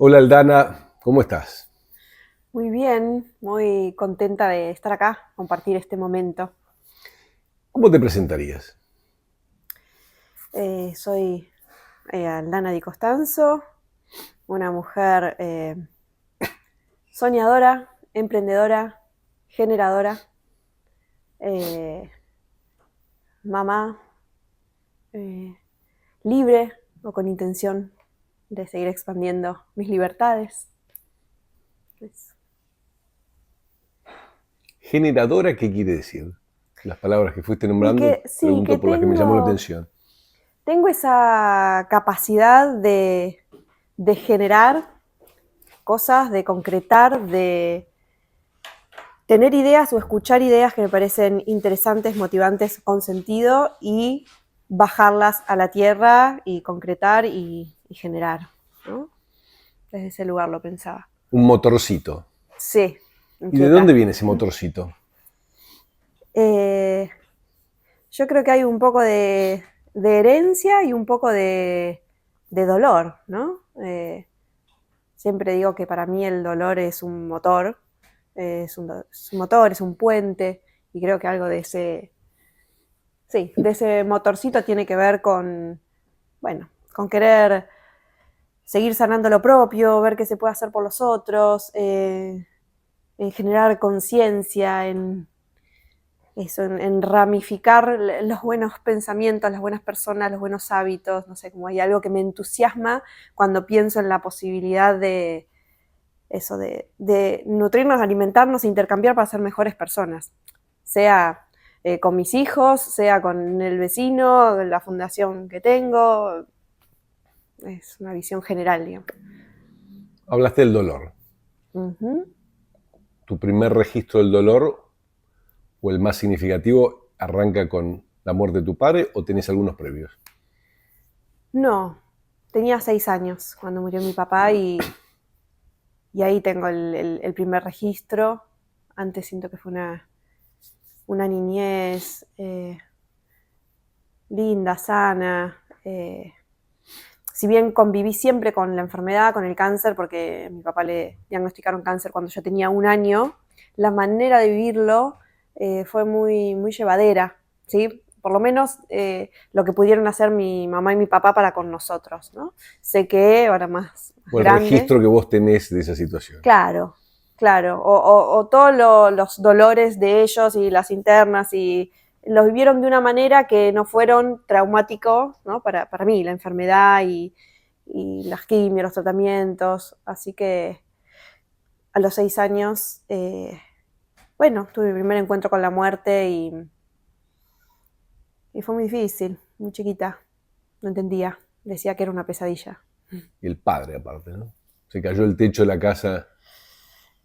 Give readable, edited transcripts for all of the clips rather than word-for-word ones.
Hola Aldana, ¿cómo estás? Muy bien, muy contenta de estar acá, compartir este momento. ¿Cómo te presentarías? Soy Aldana Di Costanzo, una mujer soñadora, emprendedora, generadora, eh, mamá, eh, libre o con intención de seguir expandiendo mis libertades. Es- Generadora, ¿qué quiere decir? Las palabras que fuiste Y nombrando, que sí, pregunto que por las que me llamó la atención. tengo esa capacidad de generar cosas, de concretar, de tener ideas o escuchar ideas que me parecen interesantes, motivantes, con sentido y bajarlas a la tierra y concretar y generar, ¿no? Desde ese lugar lo pensaba. Un motorcito. Sí, ¿Y de dónde inquieta. viene ese motorcito? Eh, yo creo que hay un poco de herencia y un poco de dolor, ¿no? Siempre digo que para mí el dolor es un motor, es un motor, es un puente, y creo que algo de ese motorcito tiene que ver con, bueno, con querer seguir sanando lo propio, ver qué se puede hacer por los otros, en generar conciencia, en eso, en ramificar los buenos pensamientos, las buenas personas, los buenos hábitos, no sé, como hay algo que me entusiasma cuando pienso en la posibilidad de eso, de nutrirnos, alimentarnos e intercambiar para ser mejores personas, sea con mis hijos, sea con el vecino, la fundación que tengo, es una visión general, digamos. Hablaste del dolor. Ujú. ¿Tu primer registro del dolor o el más significativo arranca con la muerte de tu padre o tenés algunos previos? No, tenía 6 años cuando murió mi papá y ahí tengo el primer registro. Antes siento que fue una niñez linda, sana. Si bien conviví siempre con la enfermedad, con el cáncer, porque a mi papá le diagnosticaron cáncer cuando yo tenía 1 año, la manera de vivirlo fue muy, muy llevadera, ¿sí? Por lo menos lo que pudieron hacer mi mamá y mi papá para con nosotros, ¿no? Sé que ahora más O el grande, registro que vos tenés de esa situación. claro, claro, o todos los dolores de ellos y las internas y los vivieron de una manera que no fueron traumáticos, ¿no? Para mí, la enfermedad y las quimios, los tratamientos. Así que a los 6 años, bueno, tuve mi primer encuentro con la muerte y fue muy difícil, muy chiquita, no entendía, decía que era una pesadilla. Y el padre aparte, ¿no? Se cayó el techo de la casa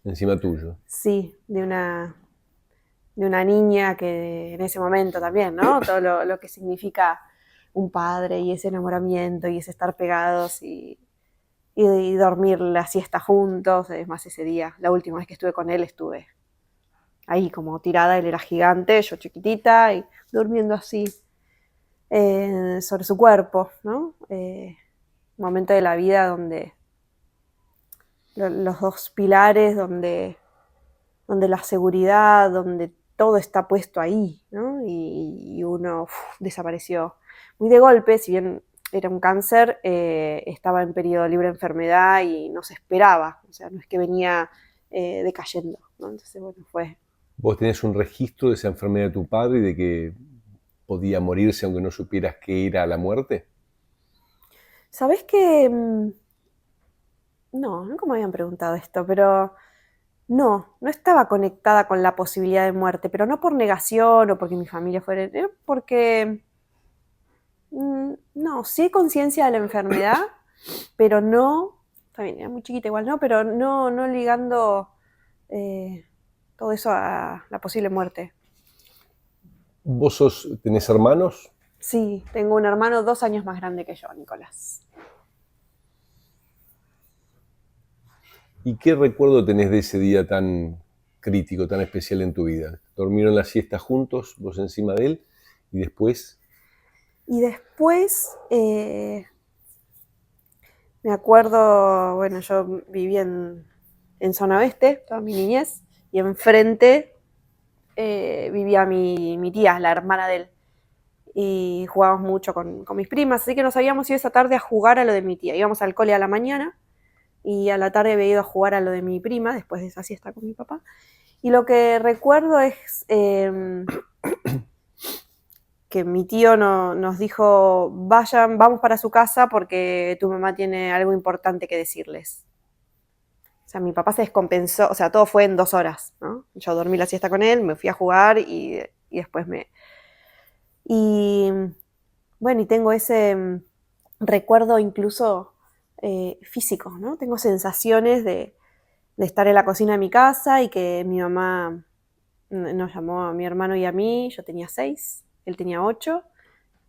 encima tuyo. Sí, de una niña que en ese momento también, ¿no? Todo lo que significa un padre y ese enamoramiento y ese estar pegados y dormir la siesta juntos. Es más, ese día, la última vez que estuve con él, estuve ahí como tirada, él era gigante, yo chiquitita y durmiendo así sobre su cuerpo, ¿no? Un momento de la vida donde los dos pilares, donde la seguridad, donde todo está puesto ahí, ¿no? Y uno desapareció muy de golpe, si bien era un cáncer, estaba en periodo libre de enfermedad y no se esperaba, o sea, no es que venía decayendo, ¿no? Entonces, bueno, fue. Vos tenés un registro de esa enfermedad de tu padre y de que podía morirse aunque no supieras qué era la muerte. ¿Sabés que no, nunca me habían preguntado esto, pero no estaba conectada con la posibilidad de muerte, pero no por negación o porque mi familia fuera, porque no, sí hay conciencia de la enfermedad, pero no, está bien, era muy chiquita igual, ¿no? Pero no ligando eh, todo eso a la posible muerte. Tenés hermanos? Sí, tengo un hermano 2 años más grande que yo, Nicolás. ¿Y qué recuerdo tenés de ese día tan crítico, tan especial en tu vida? ¿Dormieron la siesta juntos, vos encima de él? Y después, Y después Me acuerdo, bueno, yo viví en zona oeste toda mi niñez y enfrente vivía mi tía, la hermana de él. Y jugábamos mucho con mis primas, así que nos habíamos ido esa tarde a jugar a lo de mi tía. Íbamos al cole a la mañana y a la tarde había ido a jugar a lo de mi prima, después de esa siesta con mi papá. Y lo que recuerdo es que mi tío nos dijo, vayan, vamos para su casa porque tu mamá tiene algo importante que decirles. O sea, mi papá se descompensó, o sea, todo fue en 2 horas, ¿no? Yo dormí la siesta con él, me fui a jugar y después me... Y bueno, y tengo ese recuerdo incluso físico, ¿no? Tengo sensaciones de estar en la cocina de mi casa y que mi mamá nos llamó a mi hermano y a mí, yo tenía 6, él tenía 8,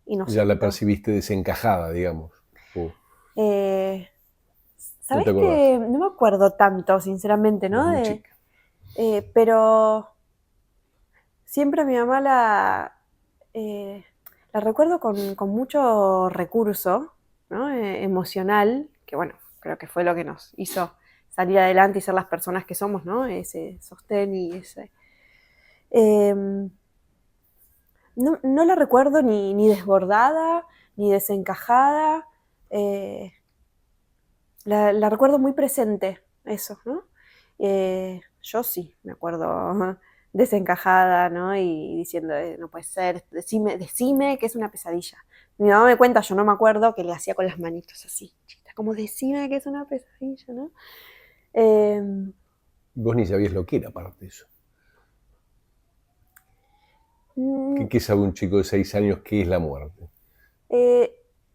y nos Ya la sentó. percibiste desencajada, digamos. Eh, ¿No ¿Sabés te acordás? que no me acuerdo tanto, sinceramente, Eras ¿no? muy chica. Pero siempre a mi mamá la recuerdo con mucho recurso, ¿no? Emocional, que bueno, creo que fue lo que nos hizo salir adelante y ser las personas que somos, ¿no? Ese sostén y ese... no, no la recuerdo ni desbordada, ni desencajada. La recuerdo muy presente, eso, ¿no? Yo sí, me acuerdo desencajada, ¿no? Y diciendo, no puede ser, decime que es una pesadilla. Mi mamá me cuenta, yo no me acuerdo, que le hacía con las manitos así, chiquita, como decime que es una pesadilla, ¿no? Eh, Vos ni sabías lo que era, aparte de eso. mm, ¿Qué sabe un chico de 6 años qué es la muerte? Eh,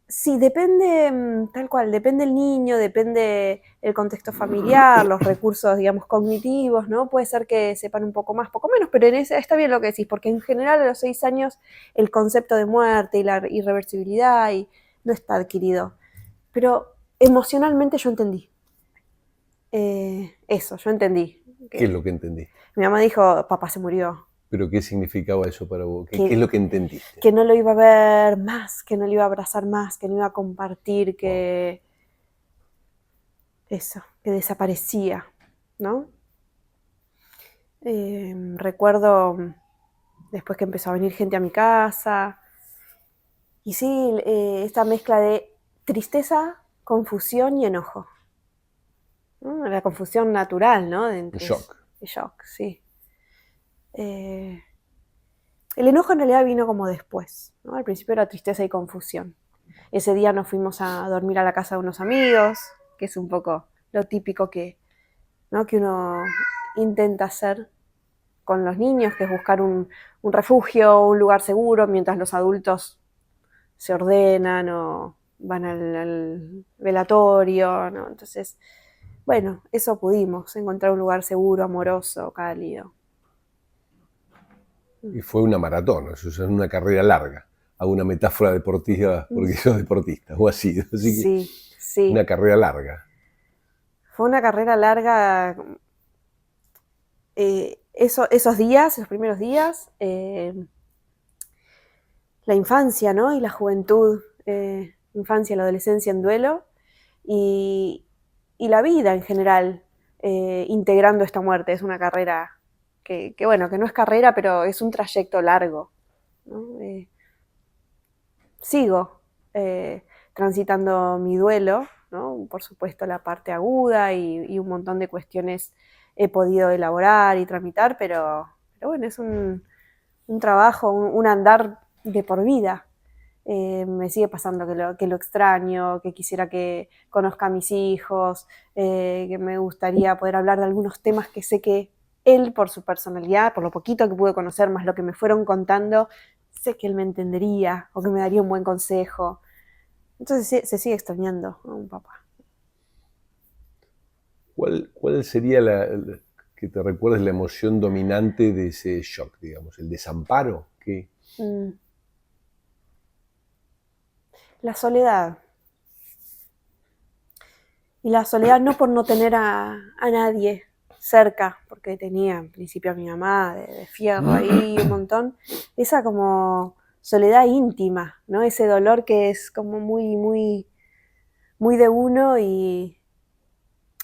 sí, depende, tal cual, depende el niño, depende el contexto familiar, los recursos, digamos, cognitivos, ¿no? Puede ser que sepan un poco más, poco menos, pero está bien lo que decís, porque en general a los 6 años el concepto de muerte y la irreversibilidad no está adquirido. Pero emocionalmente yo entendí. Eso, yo entendí. ¿Qué es lo que entendiste? Mi mamá dijo, papá se murió. ¿Pero qué significaba eso para vos? ¿Qué es Que, lo que entendiste? que no lo iba a ver más, que no lo iba a abrazar más, que no iba a compartir, que eso, que desaparecía, ¿no? Recuerdo después que empezó a venir gente a mi casa, y sí, esta mezcla de tristeza, confusión y enojo, ¿no? La confusión natural, ¿no? Un shock. Shock, sí. El enojo en realidad vino como después, ¿no? Al principio era tristeza y confusión. Ese día nos fuimos a dormir a la casa de unos amigos, que es un poco lo típico ¿no? que uno intenta hacer con los niños, que es buscar un refugio, un lugar seguro, mientras los adultos se ordenan o van al velatorio, ¿no? Entonces, bueno, eso pudimos, encontrar un lugar seguro, amoroso, cálido. Y fue una maratón, eso es una carrera larga. Hago una metáfora deportiva porque sos deportista, o así. Así que Sí, sí. una carrera larga. Fue una carrera larga. Esos días, esos primeros días, la infancia, ¿no? Y la juventud, infancia y la adolescencia en duelo, y la vida en general, integrando esta muerte. Es una carrera bueno, que no es carrera, pero es un trayecto largo, ¿no? Sigo transitando mi duelo, ¿no? Por supuesto la parte aguda y un montón de cuestiones he podido elaborar y tramitar, pero bueno, es un trabajo, un andar de por vida. Me sigue pasando que lo extraño, que quisiera que conozca a mis hijos, que me gustaría poder hablar de algunos temas que sé que él, por su personalidad, por lo poquito que pude conocer, más lo que me fueron contando, sé que él me entendería o que me daría un buen consejo. Entonces se sigue extrañando a un papá. ¿Cuál sería que te recuerdes la emoción dominante de ese shock, digamos? ¿El desamparo? ¿Qué? La soledad. Y la soledad no por no tener a nadie cerca, porque tenía en principio a mi mamá de fierro ahí un montón, esa como soledad íntima, ¿no? Ese dolor que es como muy muy de uno y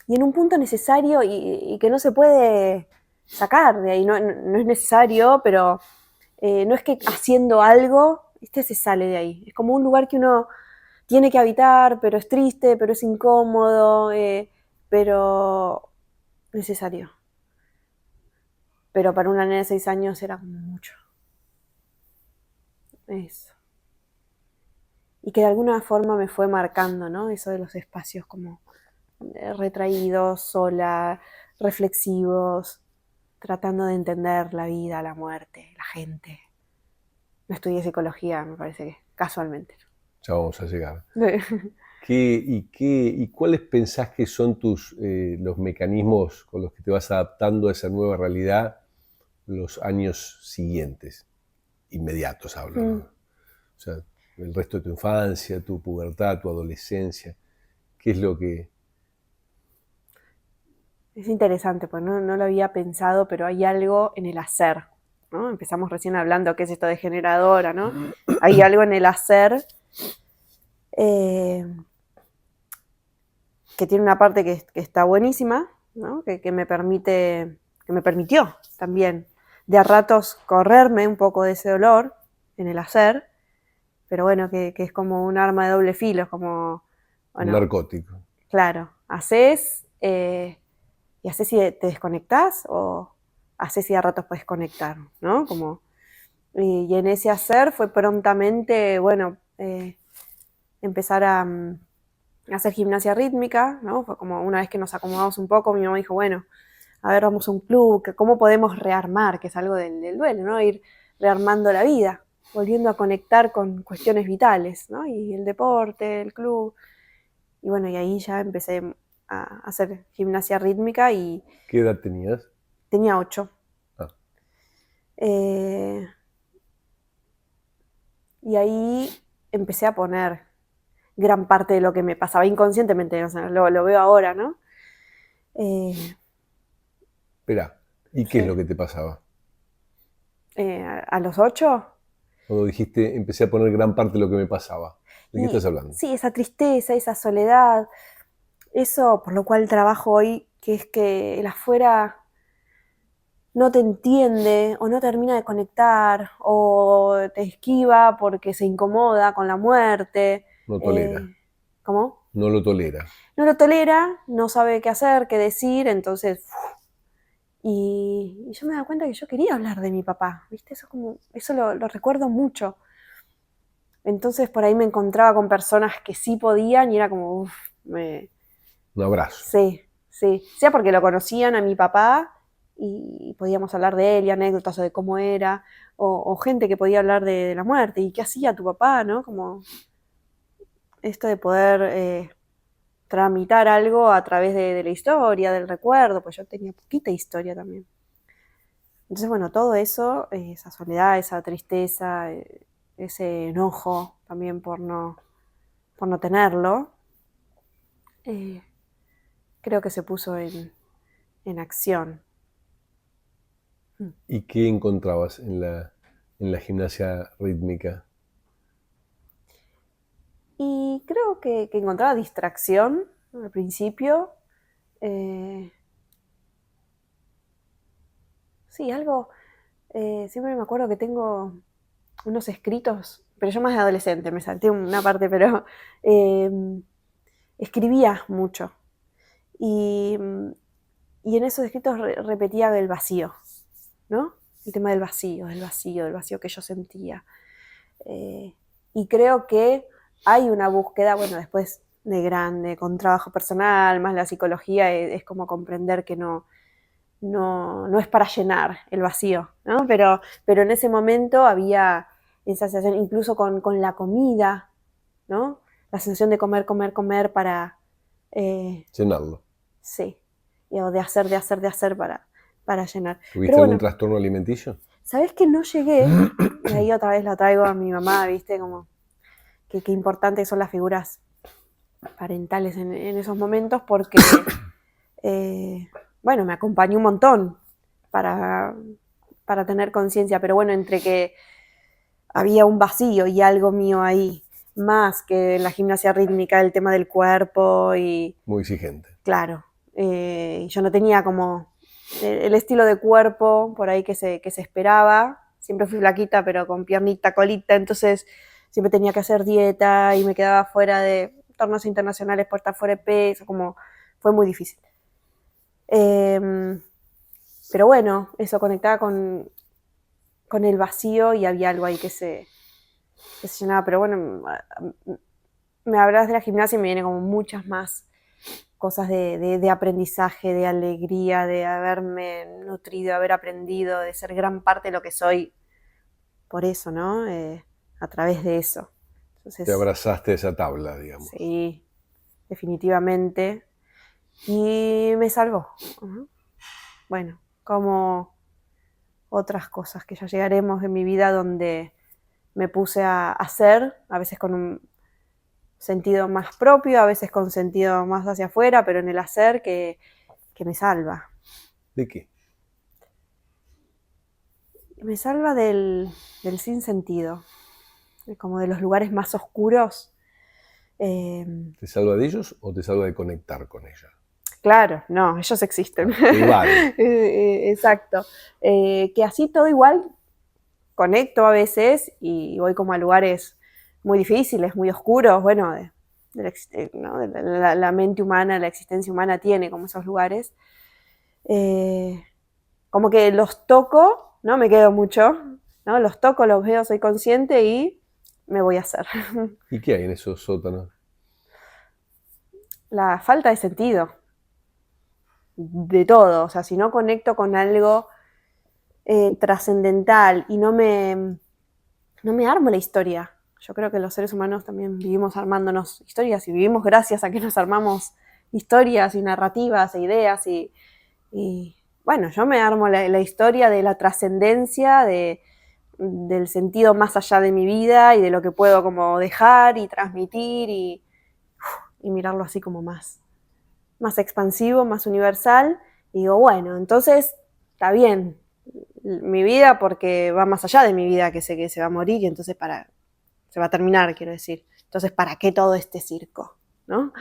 en un punto necesario y que no se puede sacar de ahí. No es necesario, pero no es que haciendo algo, se sale de ahí. Es como un lugar que uno tiene que habitar, pero es triste, pero es incómodo, pero necesario. Pero para una nena de 6 años era como mucho. Eso. Y que de alguna forma me fue marcando, ¿no? Eso de los espacios como retraídos, sola, reflexivos, tratando de entender la vida, la muerte, la gente. No estudié psicología, me parece que casualmente. Ya vamos a llegar. ¿Y cuáles pensás que son los mecanismos con los que te vas adaptando a esa nueva realidad los años siguientes? Inmediatos hablo, ¿no? O sea, el resto de tu infancia, tu pubertad, tu adolescencia. ¿Qué es lo que...? Es interesante, pues no lo había pensado, pero hay algo en el hacer, ¿no? Empezamos recién hablando qué es esto de generadora, ¿no? Hay algo en el hacer que tiene una parte que está buenísima, ¿no? Que me permitió también de a ratos correrme un poco de ese dolor en el hacer, pero bueno, que es como un arma de doble filo, es como... Bueno, un narcótico. Claro, haces y haces y te desconectás o haces y a ratos puedes conectar, ¿no? Y en ese hacer fue prontamente, bueno, empezar a hacer gimnasia rítmica, ¿no? Fue como una vez que nos acomodamos un poco, mi mamá dijo, bueno, a ver, vamos a un club, ¿cómo podemos rearmar? Que es algo del duelo, ¿no? Ir rearmando la vida, volviendo a conectar con cuestiones vitales, ¿no? Y el deporte, el club. Y bueno, y ahí ya empecé a hacer gimnasia rítmica y... ¿Qué edad tenías? Tenía 8. Ah. Y ahí empecé a poner gran parte de lo que me pasaba inconscientemente, o sea, lo veo ahora, ¿no? Espera, ¿y qué es lo que te pasaba? ¿A los 8? Cuando dijiste, empecé a poner gran parte de lo que me pasaba. ¿De qué estás hablando? Sí, esa tristeza, esa soledad, eso por lo cual trabajo hoy, que es que el afuera no te entiende o no termina de conectar o te esquiva porque se incomoda con la muerte. No tolera. ¿Cómo? No lo tolera. No lo tolera, no sabe qué hacer, qué decir, entonces... Y yo me daba cuenta que yo quería hablar de mi papá, ¿viste? Eso lo recuerdo mucho. Entonces por ahí me encontraba con personas que sí podían y era como, Un abrazo. Sí. Sea porque lo conocían a mi papá y podíamos hablar de él y anécdotas o de cómo era, o gente que podía hablar de la muerte y qué hacía tu papá, ¿no? Como esto de poder tramitar algo a través de la historia, del recuerdo, pues yo tenía poquita historia también. Entonces, bueno, todo eso, esa soledad, esa tristeza, ese enojo también por no tenerlo, creo que se puso en acción. ¿Y qué encontrabas en la gimnasia rítmica? Y creo que encontraba distracción al principio. Sí, algo... siempre me acuerdo que tengo unos escritos, pero yo más de adolescente, me salté una parte, pero escribía mucho. Y en esos escritos repetía el vacío, ¿no? El tema del vacío que yo sentía. Y creo que hay una búsqueda, bueno, después de grande, con trabajo personal, más la psicología, es como comprender que no es para llenar el vacío, ¿no? Pero en ese momento había esa sensación, incluso con la comida, ¿no? La sensación de comer para... Llenarlo. Sí, o de hacer para llenar. ¿Tuviste algún trastorno alimenticio? ¿Sabés que no llegué? Y ahí otra vez la traigo a mi mamá, ¿viste? Como que importantes son las figuras parentales en esos momentos porque, bueno, me acompañó un montón para tener conciencia, pero bueno, entre que había un vacío y algo mío ahí más que en la gimnasia rítmica, el tema del cuerpo y... Muy exigente. Claro, yo no tenía como el estilo de cuerpo por ahí que se esperaba. Siempre fui flaquita, pero con piernita, colita, entonces siempre tenía que hacer dieta y me quedaba fuera de torneos internacionales por estar fuera de peso, como fue muy difícil. Pero bueno, eso conectaba con el vacío y había algo ahí que se llenaba. Pero bueno, me hablas de la gimnasia y me vienen como muchas más cosas de aprendizaje, de alegría, de haberme nutrido, haber aprendido, de ser gran parte de lo que soy por eso, ¿no? A través de eso. Entonces, te abrazaste a esa tabla, digamos. Sí, definitivamente. Y me salvó. Bueno, como otras cosas que ya llegaremos en mi vida donde me puse a hacer, a veces con un sentido más propio, a veces con sentido más hacia afuera, pero en el hacer que me salva. ¿De qué? Me salva del sinsentido, como de los lugares más oscuros. ¿Te salva de ellos o te salva de conectar con ellos? Claro, no, ellos existen. Igual. Exacto. Que así todo igual conecto a veces y voy como a lugares muy difíciles, muy oscuros, bueno, ¿no? La mente humana, la existencia humana tiene como esos lugares. Como que los toco, ¿no? Me quedo mucho, ¿no? Los toco, los veo, soy consciente y me voy a hacer. ¿Y qué hay en esos sótanos? La falta de sentido de todo, o sea, si no conecto con algo trascendental y no me armo la historia. Yo creo que los seres humanos también vivimos armándonos historias y vivimos gracias a que nos armamos historias y narrativas e ideas y bueno, yo me armo la historia de la trascendencia, del sentido más allá de mi vida y de lo que puedo como dejar y transmitir y mirarlo así como más expansivo, más universal. Y digo, bueno, entonces está bien mi vida porque va más allá de mi vida, que sé que se va a morir y entonces se va a terminar, quiero decir. Entonces, ¿para qué todo este circo? ¿No?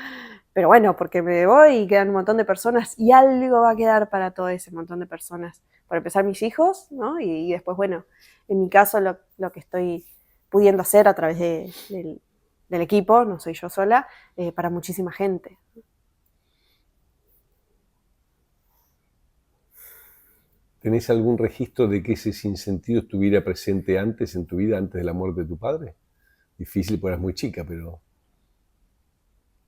Pero bueno, porque me voy y quedan un montón de personas y algo va a quedar para todo ese montón de personas. Por empezar, mis hijos, ¿no? Y después, bueno, en mi caso, lo que estoy pudiendo hacer a través del equipo, no soy yo sola, para muchísima gente. ¿Tenés algún registro de que ese sinsentido estuviera presente antes en tu vida, antes de la muerte de tu padre? Difícil porque eras muy chica, pero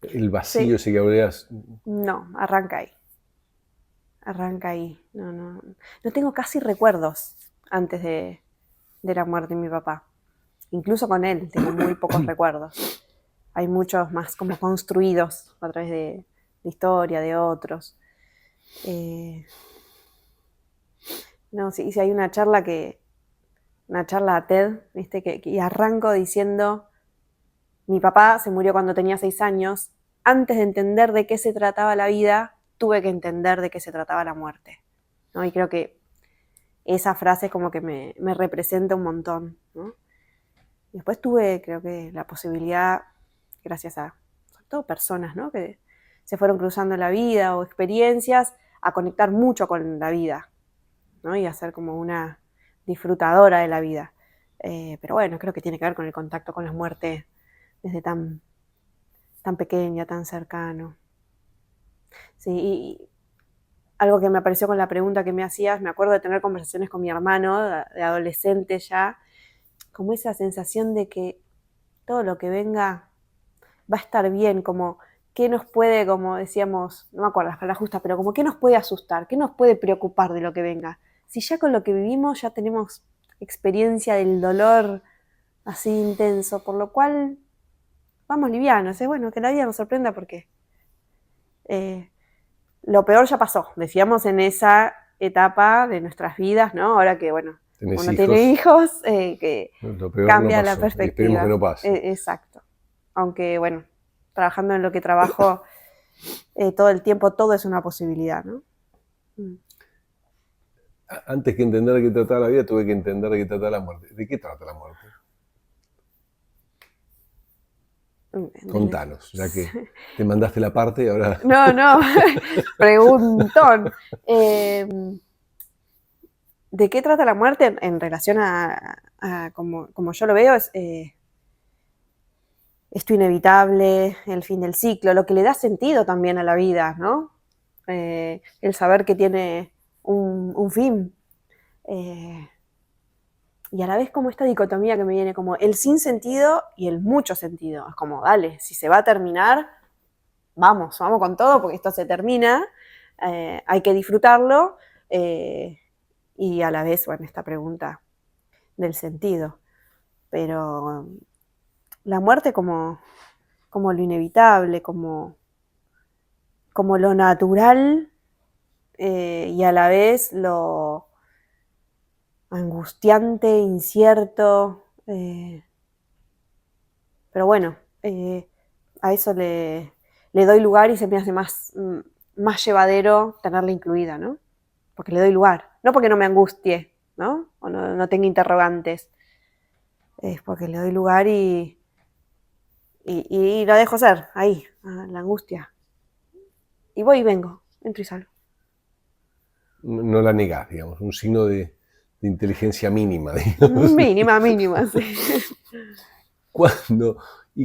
el vacío ese que habrías... No, arranca ahí. Arranca ahí. No tengo casi recuerdos antes de la muerte de mi papá. Incluso con él tengo muy pocos recuerdos. Hay muchos más como construidos a través de historia, de otros. No, sí, hay una charla a TED, ¿viste? Y arranco diciendo, mi papá se murió cuando tenía 6 años, antes de entender de qué se trataba la vida, tuve que entender de qué se trataba la muerte, ¿no? Y creo que esa frase como que me representa un montón, ¿no? Y después tuve, creo que, la posibilidad, gracias a, sobre todo, personas, ¿no? Que se fueron cruzando en la vida o experiencias, a conectar mucho con la vida, ¿no? Y a ser como una disfrutadora de la vida. Pero bueno, creo que tiene que ver con el contacto con la muerte desde tan pequeña, tan cercano. Sí, y algo que me apareció con la pregunta que me hacías, me acuerdo de tener conversaciones con mi hermano, de adolescente ya, como esa sensación de que todo lo que venga va a estar bien, como qué nos puede, como decíamos, no me acuerdo las palabras justas, pero como qué nos puede asustar, qué nos puede preocupar de lo que venga. Si ya con lo que vivimos ya tenemos experiencia del dolor así intenso, por lo cual vamos livianos, bueno, que la vida nos sorprenda porque lo peor ya pasó, decíamos en esa etapa de nuestras vidas, ¿no? Ahora que, bueno, uno tiene hijos, que lo peor cambia no pasó, la perspectiva. Esperemos que no pase. Exacto. Aunque, bueno, trabajando en lo que trabajo todo el tiempo, todo es una posibilidad, ¿no? Antes que entender de qué trataba la vida, tuve que entender de qué trataba la muerte. ¿De qué trata la muerte? Contanos, ya que te mandaste la parte, ahora... No, preguntón. ¿De qué trata la muerte en relación a como yo lo veo? Es esto inevitable, el fin del ciclo, lo que le da sentido también a la vida, ¿no? El saber que tiene un fin. Y a la vez como esta dicotomía que me viene como el sin sentido y el mucho sentido. Es como, dale, si se va a terminar, vamos con todo porque esto se termina, hay que disfrutarlo. Y a la vez, bueno, esta pregunta del sentido. Pero la muerte como lo inevitable, como lo natural, y a la vez lo angustiante, incierto. Pero bueno, a eso le doy lugar y se me hace más llevadero tenerla incluida, ¿no? Porque le doy lugar, no porque no me angustie, ¿no? O no tenga interrogantes. Es porque le doy lugar y lo dejo ser, ahí, la angustia. Y voy y vengo, entro y salgo. No la negás, digamos, un signo de inteligencia mínima, digamos. Mínima, sí.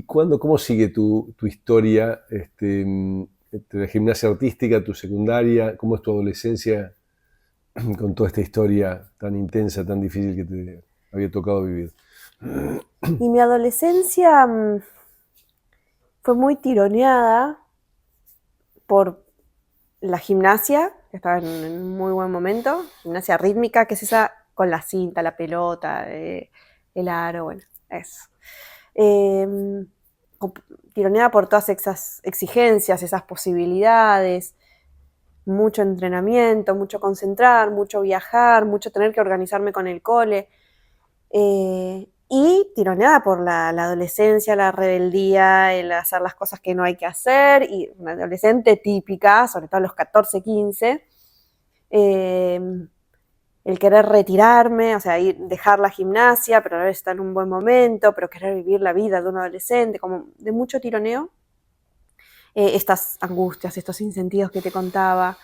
¿Cómo sigue tu historia? La gimnasia artística, tu secundaria, ¿cómo es tu adolescencia con toda esta historia tan intensa, tan difícil que te había tocado vivir? Y mi adolescencia fue muy tironeada por la gimnasia, que estaba en un muy buen momento, gimnasia rítmica, que es esa con la cinta, la pelota, el aro, bueno, eso. Tironeada por todas esas exigencias, esas posibilidades, mucho entrenamiento, mucho concentrar, mucho viajar, mucho tener que organizarme con el cole. Y tironeada por la adolescencia, la rebeldía, el hacer las cosas que no hay que hacer, y una adolescente típica, sobre todo a los 14, 15, el querer retirarme, o sea, dejar la gimnasia, pero a la vez estar en un buen momento, pero querer vivir la vida de un adolescente, como de mucho tironeo. Estas angustias, estos sinsentidos que te contaba,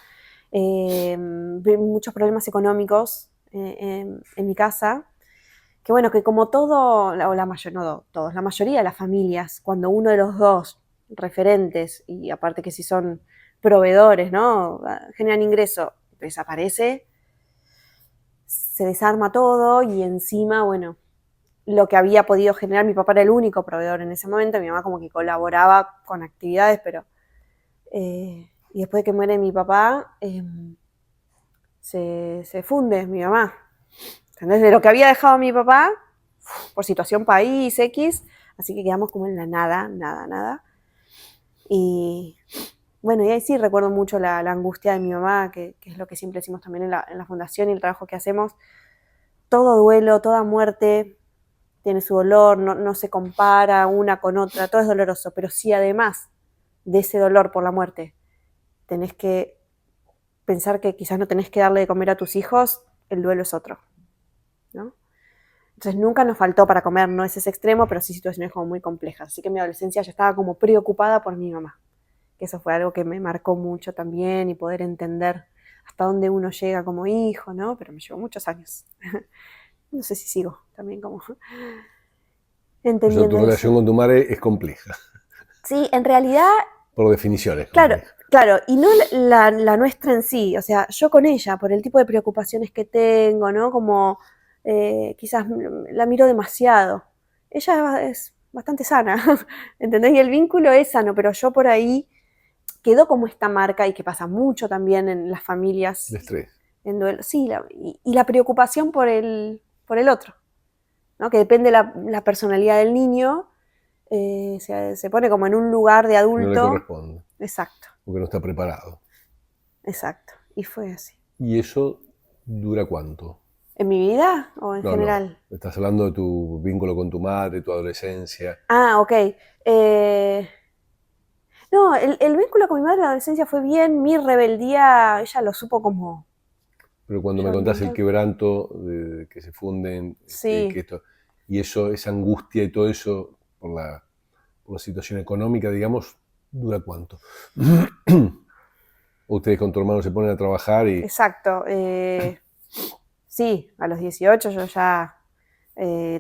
muchos problemas económicos en mi casa, que bueno, que como todo, la mayoría de las familias, cuando uno de los dos referentes, y aparte que si son proveedores, ¿no?, generan ingreso, desaparece, se desarma todo y encima, bueno, lo que había podido generar, mi papá era el único proveedor en ese momento, mi mamá como que colaboraba con actividades, pero... y después de que muere mi papá, se funde mi mamá. Entonces, de lo que había dejado mi papá, por situación país, X, así que quedamos como en la nada. Y bueno, y ahí sí recuerdo mucho la angustia de mi mamá, que es lo que siempre decimos también en la fundación y el trabajo que hacemos. Todo duelo, toda muerte tiene su dolor, no se compara una con otra, todo es doloroso, pero si además de ese dolor por la muerte tenés que pensar que quizás no tenés que darle de comer a tus hijos, el duelo es otro, ¿no? Entonces nunca nos faltó para comer, no es ese extremo, pero sí situaciones como muy complejas. Así que en mi adolescencia yo estaba como preocupada por mi mamá, que eso fue algo que me marcó mucho también, y poder entender hasta dónde uno llega como hijo, ¿no? Pero me llevó muchos años. No sé si sigo también como entendiendo. O sea, tu relación con tu madre es compleja. Sí, en realidad... Por definición es compleja. Claro. Claro, y no la nuestra en sí, o sea, yo con ella, por el tipo de preocupaciones que tengo, ¿no? Como quizás la miro demasiado. Ella es bastante sana, ¿entendés? Y el vínculo es sano, pero yo por ahí quedó como esta marca, y que pasa mucho también en las familias. El estrés. En duelo, sí, y la preocupación por el otro, ¿no? Que depende la personalidad del niño, se pone como en un lugar de adulto. No le corresponde. Exacto. Porque no está preparado. Exacto, y fue así. ¿Y eso dura cuánto? ¿En mi vida o en general? No. Estás hablando de tu vínculo con tu madre, tu adolescencia. Ah, ok. No, el vínculo con mi madre en la adolescencia fue bien, mi rebeldía, ella lo supo como... Pero cuando me contás el quebranto, de que se funden, sí. y eso, esa angustia y todo eso por por la situación económica, digamos, ¿dura cuánto? Ustedes con tu hermano se ponen a trabajar y... Exacto. Sí, a los 18 yo ya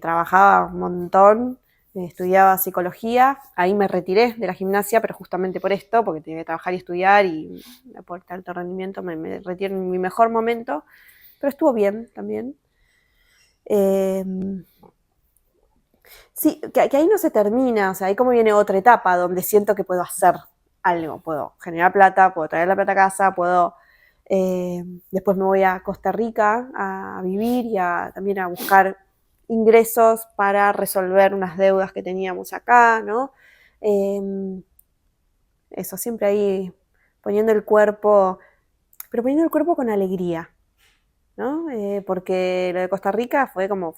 trabajaba un montón, estudiaba psicología, ahí me retiré de la gimnasia, pero justamente por esto, porque tenía que trabajar y estudiar y por alto rendimiento me retiré en mi mejor momento, pero estuvo bien también. Sí, que ahí no se termina, o sea, ahí como viene otra etapa donde siento que puedo hacer algo, puedo generar plata, puedo traer la plata a casa, puedo... después me voy a Costa Rica a vivir y también a buscar ingresos para resolver unas deudas que teníamos acá, ¿no? Eso, siempre ahí poniendo el cuerpo, pero poniendo el cuerpo con alegría, ¿no? Porque lo de Costa Rica fue como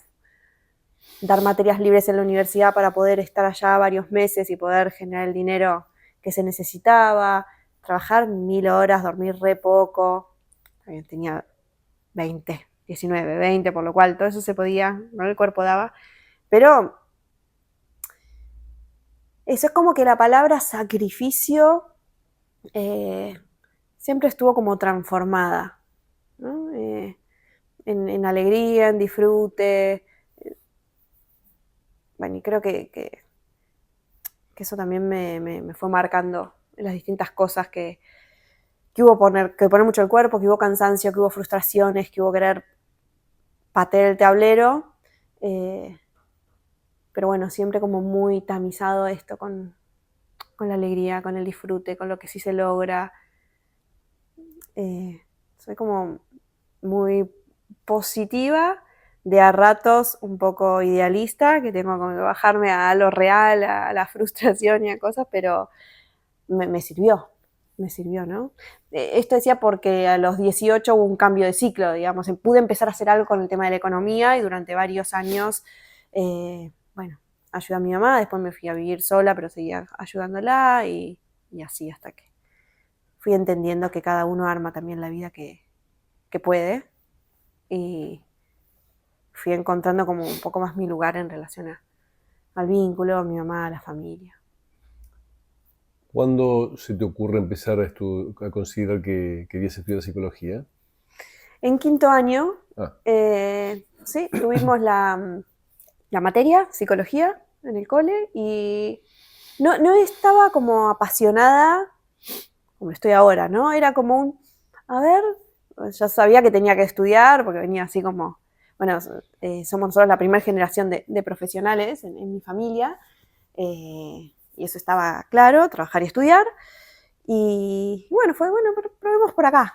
dar materias libres en la universidad para poder estar allá varios meses y poder generar el dinero que se necesitaba, trabajar 1000 horas, dormir re poco, también tenía 20, 19, 20, por lo cual todo eso se podía, ¿no? El cuerpo daba, pero eso es como que la palabra sacrificio siempre estuvo como transformada, ¿no? En alegría, en disfrute, bueno, y creo que eso también me fue marcando en las distintas cosas que hubo que poner mucho el cuerpo, que hubo cansancio, que hubo frustraciones, que hubo querer patear el tablero, pero bueno, siempre como muy tamizado esto con la alegría, con el disfrute, con lo que sí se logra. Soy como muy positiva, de a ratos un poco idealista, que tengo como que bajarme a lo real, a la frustración y a cosas, pero me sirvió, ¿no? Esto decía porque a los 18 hubo un cambio de ciclo, digamos, pude empezar a hacer algo con el tema de la economía y durante varios años, bueno, ayudé a mi mamá, después me fui a vivir sola, pero seguía ayudándola y así hasta que fui entendiendo que cada uno arma también la vida que puede y fui encontrando como un poco más mi lugar en relación al vínculo, a mi mamá, a la familia. ¿Cuándo se te ocurre empezar a considerar que querías estudiar psicología? En quinto año, sí, tuvimos la materia, psicología, en el cole y no estaba como apasionada como estoy ahora, ¿no? Era como a ver, ya sabía que tenía que estudiar porque venía así como, bueno, somos nosotros la primera generación de profesionales en mi familia y eso estaba claro, trabajar y estudiar y bueno, probemos por acá.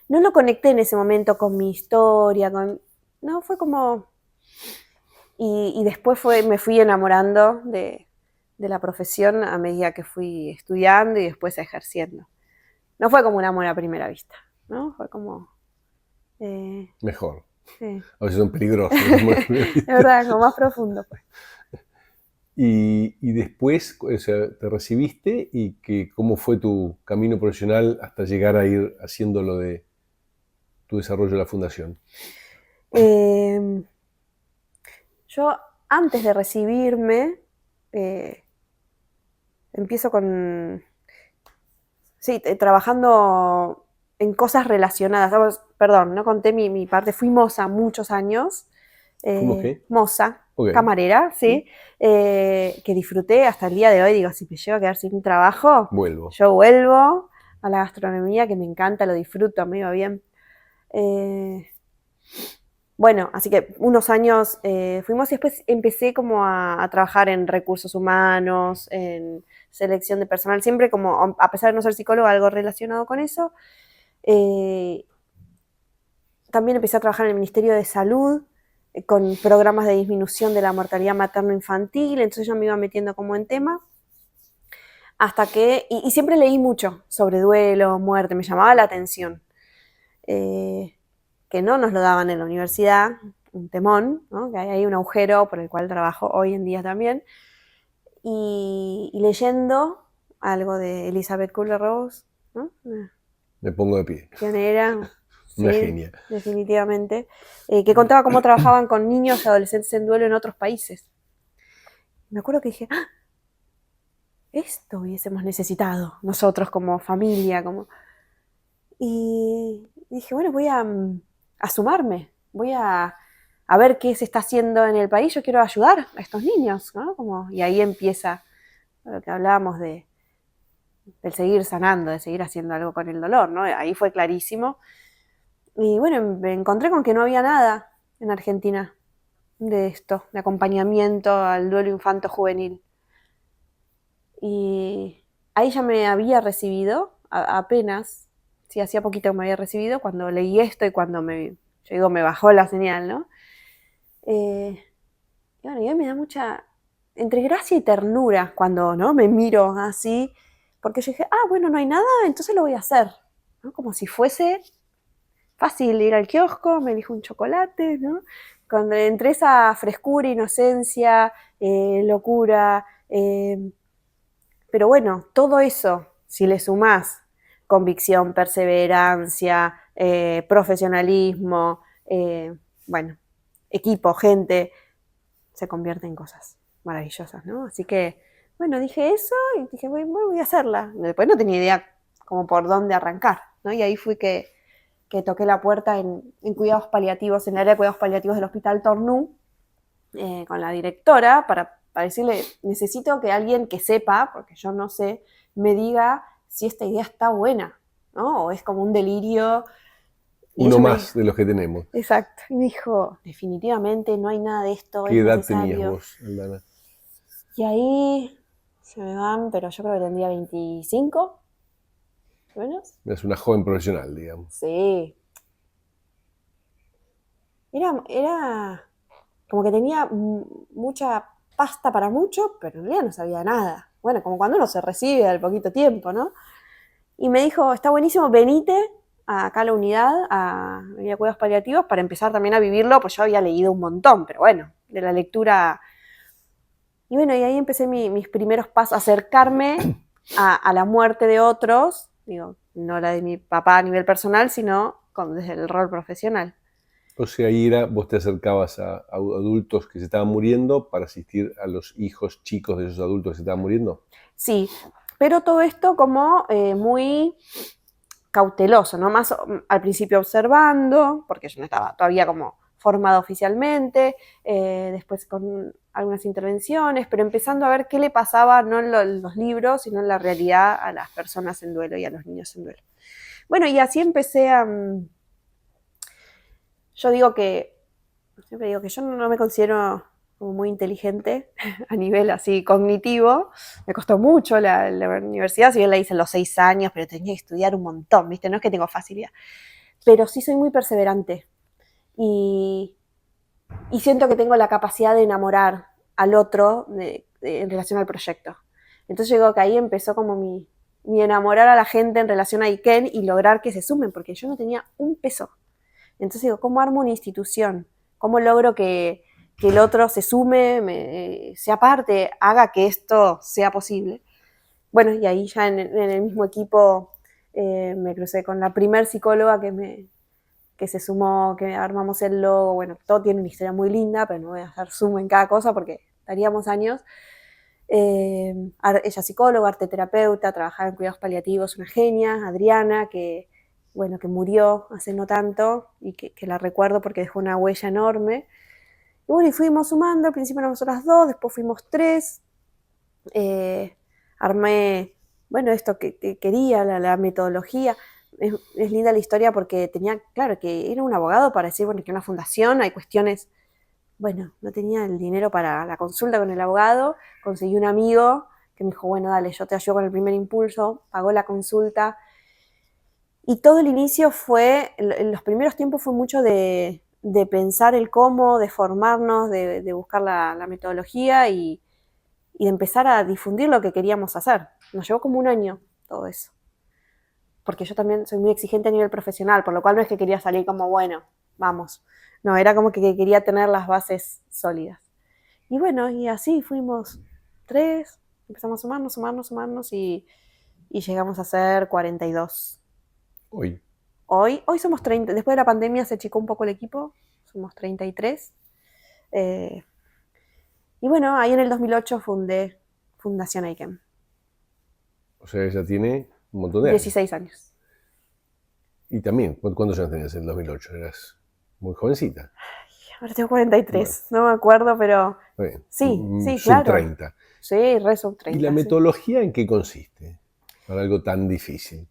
No lo conecté en ese momento con mi historia, no, fue como... Y después me fui enamorando de la profesión a medida que fui estudiando y después ejerciendo. No fue como un amor a primera vista, ¿no? Fue como... Mejor. Sí. A veces son peligrosos. Es verdad, como más profundo. Pues. Y después, o sea, te recibiste y ¿cómo fue tu camino profesional hasta llegar a ir haciendo lo de tu desarrollo de la fundación? Yo, antes de recibirme, empiezo trabajando en cosas relacionadas. Perdón, no conté mi parte. Fui moza muchos años. ¿Cómo qué? Moza, Okay. Camarera, sí. Que disfruté hasta el día de hoy. Digo, si me llego a quedar sin trabajo, yo vuelvo a la gastronomía, que me encanta, lo disfruto, me iba bien. Bueno, así que unos años fuimos y después empecé como a trabajar en recursos humanos, en selección de personal, siempre como, a pesar de no ser psicóloga, algo relacionado con eso. También empecé a trabajar en el Ministerio de Salud, con programas de disminución de la mortalidad materno-infantil, entonces yo me iba metiendo como en tema. Hasta que, y siempre leí mucho sobre duelo, muerte, me llamaba la atención. Que no nos lo daban en la universidad, un temón, ¿no? Que hay ahí un agujero por el cual trabajo hoy en día también. Y leyendo algo de Elizabeth Kubler-Ross, ¿no? Me pongo de pie. Pionera. Una Sí, genia. definitivamente. Que contaba cómo trabajaban con niños y adolescentes en duelo en otros países. Me acuerdo que dije, ¡ah! esto hubiésemos necesitado nosotros como familia, Y dije, bueno, voy a sumarme, voy a ver qué se está haciendo en el país, yo quiero ayudar a estos niños, ¿no? Y ahí empieza lo que hablábamos del seguir sanando, de seguir haciendo algo con el dolor, ¿no? Ahí fue clarísimo. Y bueno, me encontré con que no había nada en Argentina de esto, de acompañamiento al duelo infanto-juvenil. Y ahí ya me había recibido, apenas, sí, hacía poquito que me había recibido, cuando leí esto y cuando yo digo, me bajó la señal, ¿no? Y bueno, y a mí me da mucha, entre gracia y ternura cuando, ¿no? Me miro así, porque yo dije, bueno, no hay nada, entonces lo voy a hacer, ¿no? Como si fuese fácil ir al kiosco, me elijo un chocolate, ¿no? Entre esa frescura, inocencia, locura, pero bueno, todo eso, si le sumás convicción, perseverancia, profesionalismo, bueno, equipo, gente, se convierte en cosas maravillosas, ¿no? Así que, bueno, dije eso y dije, voy a hacerla. Después no tenía idea como por dónde arrancar, ¿no? Y ahí fui que toqué la puerta en cuidados paliativos, en el área de cuidados paliativos del Hospital Tornú, con la directora para decirle, necesito que alguien que sepa, porque yo no sé, me diga si esta idea está buena, ¿no? O es como un delirio. Uno más de los que tenemos. Exacto. Y me dijo, definitivamente no hay nada de esto, ¿Qué es edad necesario. tenías vos, Aldana? Y ahí se me van, pero yo creo que tendría 25, menos. Es una joven profesional, digamos. Sí. Era como que tenía mucha pasta para mucho, pero en realidad no sabía nada. Bueno, como cuando uno se recibe al poquito tiempo, ¿no? Y me dijo, está buenísimo, venite acá a la unidad, a cuidados paliativos, para empezar también a vivirlo, pues yo había leído un montón, pero bueno, de la lectura. Y bueno, y ahí empecé mis primeros pasos, acercarme a la muerte de otros, digo, no la de mi papá a nivel personal, sino desde el rol profesional. O sea, ahí vos te acercabas a adultos que se estaban muriendo para asistir a los hijos chicos de esos adultos que se estaban muriendo. Sí, pero todo esto como muy cauteloso, ¿no? Más al principio observando, porque yo no estaba todavía como formada oficialmente, después con algunas intervenciones, pero empezando a ver qué le pasaba no en los libros, sino en la realidad a las personas en duelo y a los niños en duelo. Bueno, y así empecé a... siempre digo que yo no me considero como muy inteligente a nivel así cognitivo. Me costó mucho la universidad, si bien la hice en los 6 años, pero tenía que estudiar un montón, ¿viste? No es que tengo facilidad. Pero sí soy muy perseverante. Y siento que tengo la capacidad de enamorar al otro en relación al proyecto. Entonces yo digo que ahí empezó como mi enamorar a la gente en relación a Iken y lograr que se sumen, porque yo no tenía un peso. Entonces digo, ¿cómo armo una institución? ¿Cómo logro que el otro se sume, sea parte, haga que esto sea posible? Bueno, y ahí ya en el mismo equipo me crucé con la primer psicóloga que se sumó, que armamos el logo. Bueno, todo tiene una historia muy linda, pero no voy a hacer zoom en cada cosa porque estaríamos años. Ella es psicóloga, arteterapeuta, trabajaba en cuidados paliativos, una genia, Adriana, que murió hace no tanto y que la recuerdo porque dejó una huella enorme. Y bueno, y fuimos sumando, al principio éramos nosotras 2, después fuimos 3. Armé, bueno, esto que quería, la metodología. Es linda la historia porque tenía, claro, que era un abogado para decir, bueno, que una fundación, hay cuestiones, bueno, no tenía el dinero para la consulta con el abogado, conseguí un amigo que me dijo, bueno, dale, yo te ayudo con el primer impulso, pagó la consulta. Y todo el inicio fue, en los primeros tiempos fue mucho de pensar el cómo, de formarnos, de buscar la metodología y de empezar a difundir lo que queríamos hacer. Nos llevó como un año todo eso. Porque yo también soy muy exigente a nivel profesional, por lo cual no es que quería salir como, bueno, vamos. No, era como que quería tener las bases sólidas. Y bueno, y así fuimos 3, empezamos a sumarnos y llegamos a ser 42. Hoy somos 30, después de la pandemia se achicó un poco el equipo, somos 33. Y bueno, ahí en el 2008 fundé Fundación Iken. O sea, ella tiene un montón de años. 16 años. Y también, ¿cuántos años tenías en el 2008? Eras muy jovencita. Ahora tengo 43, Bueno, no me acuerdo, pero bien. sí, Sub claro. 30. Sí, re sub ¿Y la 30, sí. metodología en qué consiste? Para algo tan difícil.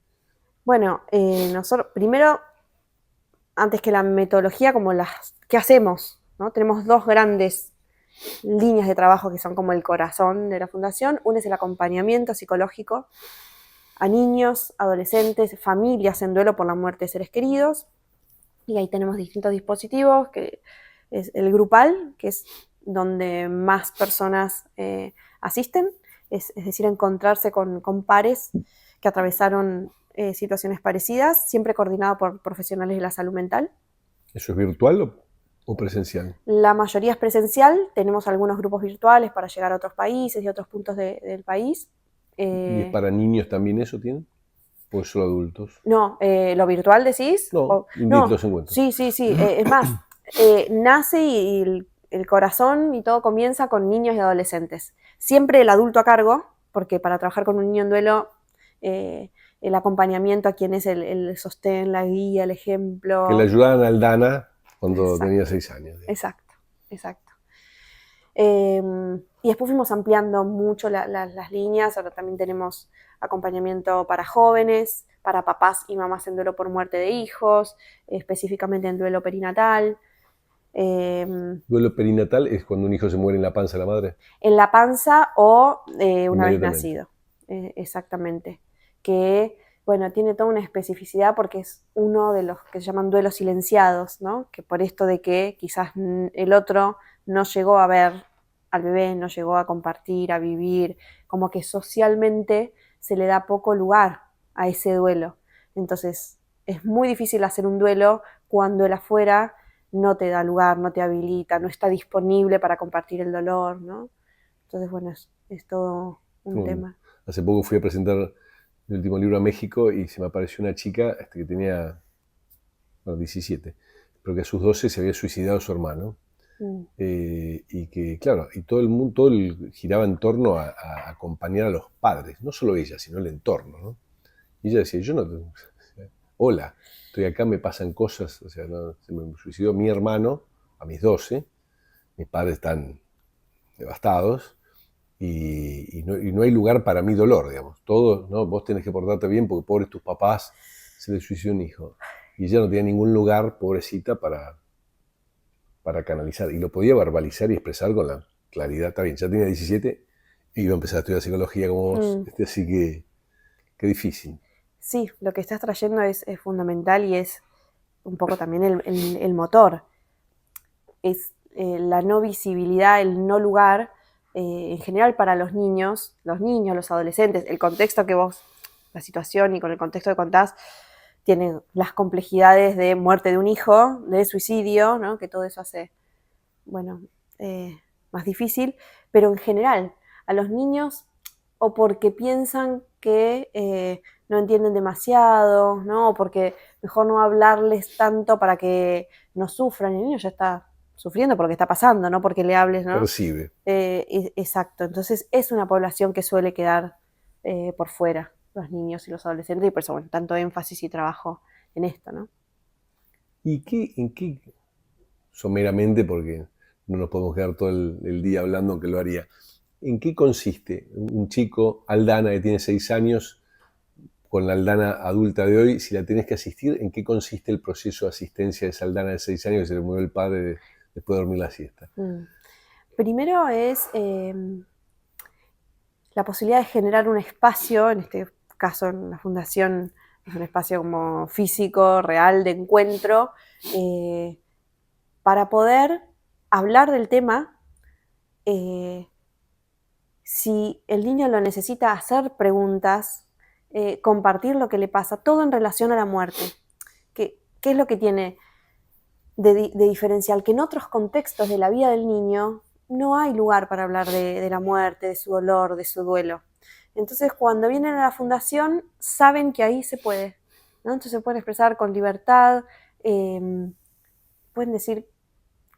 Bueno, nosotros, primero, antes que la metodología, como ¿qué hacemos? ¿No? Tenemos dos grandes líneas de trabajo que son como el corazón de la fundación. Una es el acompañamiento psicológico a niños, adolescentes, familias en duelo por la muerte de seres queridos. Y ahí tenemos distintos dispositivos, que es el grupal, que es donde más personas asisten, es decir, encontrarse con pares que atravesaron situaciones parecidas, siempre coordinado por profesionales de la salud mental. ¿Eso es virtual o presencial? La mayoría es presencial, tenemos algunos grupos virtuales para llegar a otros países y otros puntos del país. ¿Y es para niños también eso tienen? ¿O es solo adultos? No, ¿lo virtual decís? No, invito No, los encuentros. sí. Es más, nace y el corazón y todo comienza con niños y adolescentes. Siempre el adulto a cargo, porque para trabajar con un niño en duelo, el acompañamiento a quien es el sostén, la guía, el ejemplo. Que le ayudaban a Aldana cuando Exacto, tenía 6 años. Exacto. Y después fuimos ampliando mucho las líneas. Ahora también tenemos acompañamiento para jóvenes, para papás y mamás en duelo por muerte de hijos, específicamente en duelo perinatal. ¿Duelo perinatal es cuando un hijo se muere en la panza de la madre? En la panza o una vez Inmediatamente. nacido. Exactamente. Que, bueno, tiene toda una especificidad porque es uno de los que se llaman duelos silenciados, ¿no? Que por esto de que quizás el otro no llegó a ver al bebé, no llegó a compartir, a vivir, como que socialmente se le da poco lugar a ese duelo. Entonces, es muy difícil hacer un duelo cuando el afuera no te da lugar, no te habilita, no está disponible para compartir el dolor, ¿no? Entonces, bueno, es todo un tema. Hace poco fui a presentar mi último libro a México y se me apareció una chica que tenía 17, pero que a sus 12 se había suicidado su hermano. Y que, claro, y todo el mundo giraba en torno a acompañar a los padres, no solo ella, sino el entorno, ¿no? Y ella decía, yo no, hola, estoy acá, me pasan cosas, o sea, no, se me suicidó mi hermano a mis 12, mis padres están devastados y no hay lugar para mi dolor, digamos. Todo, ¿no? Vos tenés que portarte bien porque pobres tus papás, se les suicidó un hijo. Y ella no tenía ningún lugar, pobrecita, para canalizar. Y lo podía verbalizar y expresar con la claridad. Está bien, ya tenía 17 y iba a empezar a estudiar psicología como vos. Así que, qué difícil. Sí, lo que estás trayendo es fundamental y es un poco también el motor. Es la no visibilidad, el no lugar, en general para los niños, los adolescentes, el contexto que vos, la situación y con el contexto que contás, tiene las complejidades de muerte de un hijo, de suicidio, ¿no? Que todo eso hace, bueno, más difícil, pero en general, a los niños, o porque piensan que no entienden demasiado, ¿no? O porque mejor no hablarles tanto para que no sufran, el niño ya está sufriendo por lo que está pasando, no porque le hables, ¿no? Percibe. Exacto, entonces es una población que suele quedar por fuera, los niños y los adolescentes, y por eso, bueno, tanto énfasis y trabajo en esto, ¿no? ¿Y en qué, someramente, porque no nos podemos quedar todo el día hablando, aunque lo haría, en qué consiste un chico, Aldana, que tiene 6 años, con la Aldana adulta de hoy, si la tenés que asistir, ¿en qué consiste el proceso de asistencia de esa Aldana de 6 años que se le murió el padre después de dormir la siesta? Primero es la posibilidad de generar un espacio, en este caso en la fundación es un espacio como físico, real, de encuentro, para poder hablar del tema, si el niño lo necesita, hacer preguntas, compartir lo que le pasa, todo en relación a la muerte. ¿Qué es lo que tiene de diferencial? Que en otros contextos de la vida del niño no hay lugar para hablar de la muerte, de su dolor, de su duelo. Entonces, cuando vienen a la fundación, saben que ahí se puede, ¿no? Entonces se pueden expresar con libertad, pueden decir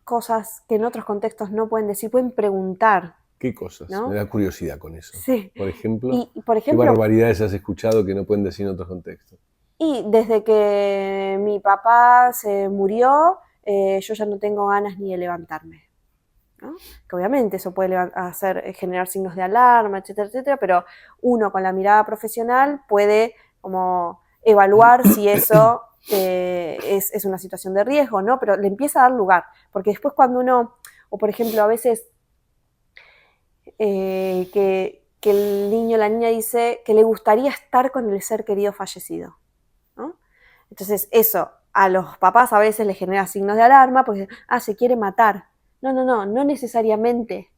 cosas que en otros contextos no pueden decir, pueden preguntar, ¿Qué cosas? ¿no? Me da curiosidad con eso. Sí. Por ejemplo, Por ¿qué ejemplo, barbaridades has escuchado que no pueden decir en otros contextos? y desde que mi papá se murió, yo ya no tengo ganas ni de levantarme, ¿no? Que obviamente eso puede generar signos de alarma, etcétera, etcétera, pero uno con la mirada profesional puede como evaluar si eso es una situación de riesgo, ¿no? Pero le empieza a dar lugar, porque después cuando uno, o por ejemplo a veces que el niño o la niña dice que le gustaría estar con el ser querido fallecido, ¿no? Entonces eso a los papás a veces les genera signos de alarma porque, se quiere matar. No necesariamente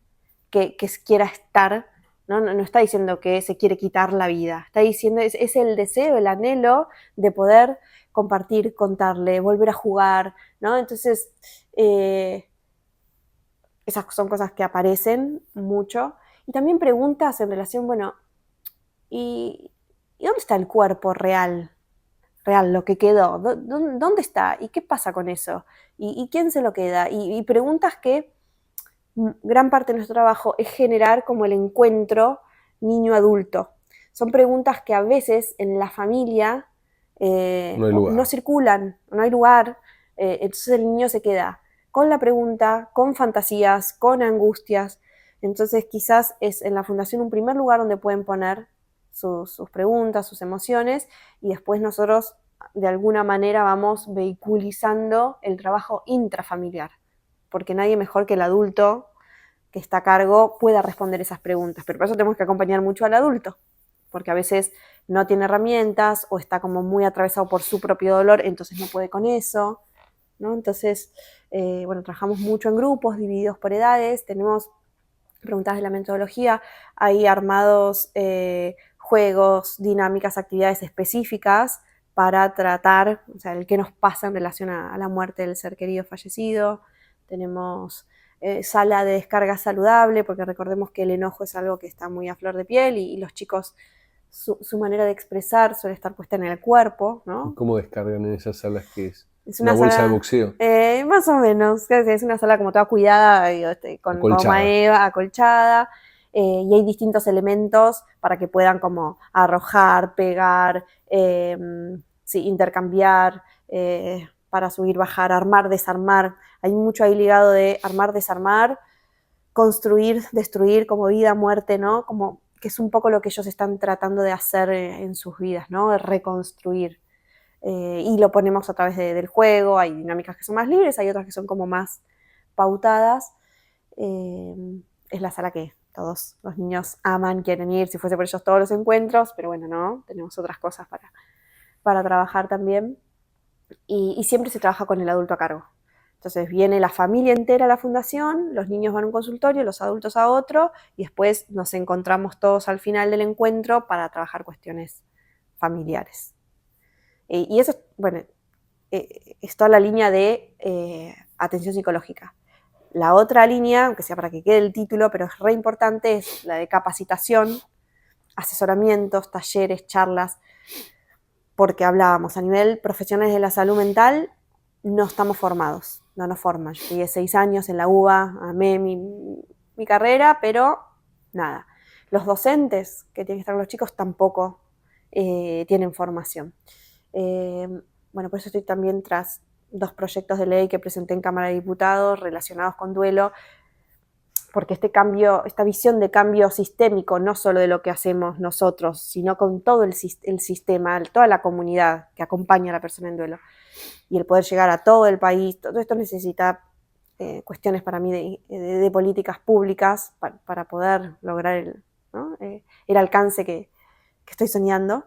que quiera estar, no está diciendo que se quiere quitar la vida, está diciendo, es el deseo, el anhelo de poder compartir, contarle, volver a jugar, ¿no? Entonces, esas son cosas que aparecen mucho. Y también preguntas en relación, bueno, ¿y dónde está el cuerpo real? Real, lo que quedó. ¿Dónde está? ¿Y qué pasa con eso? ¿Y quién se lo queda? Y preguntas que gran parte de nuestro trabajo es generar como el encuentro niño-adulto. Son preguntas que a veces en la familia no circulan, no hay lugar, entonces el niño se queda con la pregunta, con fantasías, con angustias. Entonces quizás es en la fundación un primer lugar donde pueden poner sus preguntas, sus emociones, y después nosotros de alguna manera vamos vehiculizando el trabajo intrafamiliar, porque nadie mejor que el adulto que está a cargo pueda responder esas preguntas, pero por eso tenemos que acompañar mucho al adulto, porque a veces no tiene herramientas o está como muy atravesado por su propio dolor, entonces no puede con eso, ¿no? Entonces, bueno, trabajamos mucho en grupos divididos por edades, tenemos preguntas de la metodología, hay armados juegos, dinámicas, actividades específicas para tratar, o sea, el qué nos pasa en relación a la muerte del ser querido fallecido. Tenemos sala de descarga saludable, porque recordemos que el enojo es algo que está muy a flor de piel y los chicos, su manera de expresar suele estar puesta en el cuerpo, ¿no? ¿Cómo descargan en esas salas que es? Es ¿Una bolsa sala, de boxeo? Más o menos, es una sala como toda cuidada, con goma eva, acolchada, y hay distintos elementos para que puedan como arrojar, pegar, intercambiar, para subir, bajar, armar, desarmar. Hay mucho ahí ligado de armar, desarmar, construir, destruir, como vida, muerte, ¿no? Como que es un poco lo que ellos están tratando de hacer en sus vidas, ¿no? De reconstruir. Y lo ponemos a través del juego, hay dinámicas que son más libres, hay otras que son como más pautadas. Es la sala que todos los niños aman, quieren ir, si fuese por ellos todos los encuentros, pero bueno, no, tenemos otras cosas para trabajar también. Y siempre se trabaja con el adulto a cargo. Entonces viene la familia entera a la fundación, los niños van a un consultorio, los adultos a otro, y después nos encontramos todos al final del encuentro para trabajar cuestiones familiares. Y eso, bueno, es toda la línea de atención psicológica. La otra línea, aunque sea para que quede el título, pero es re importante, es la de capacitación, asesoramientos, talleres, charlas, porque hablábamos, a nivel profesionales de la salud mental, no estamos formados, no nos forman. Yo llegué 6 años en la UBA, amé mi carrera, pero nada. Los docentes que tienen que estar los chicos tampoco tienen formación. Bueno, por eso estoy también tras 2 proyectos de ley que presenté en Cámara de Diputados relacionados con duelo, porque esta visión de cambio sistémico, no solo de lo que hacemos nosotros, sino con todo el sistema, toda la comunidad que acompaña a la persona en duelo, y el poder llegar a todo el país, todo esto necesita cuestiones para mí de políticas públicas para poder lograr el alcance que estoy soñando.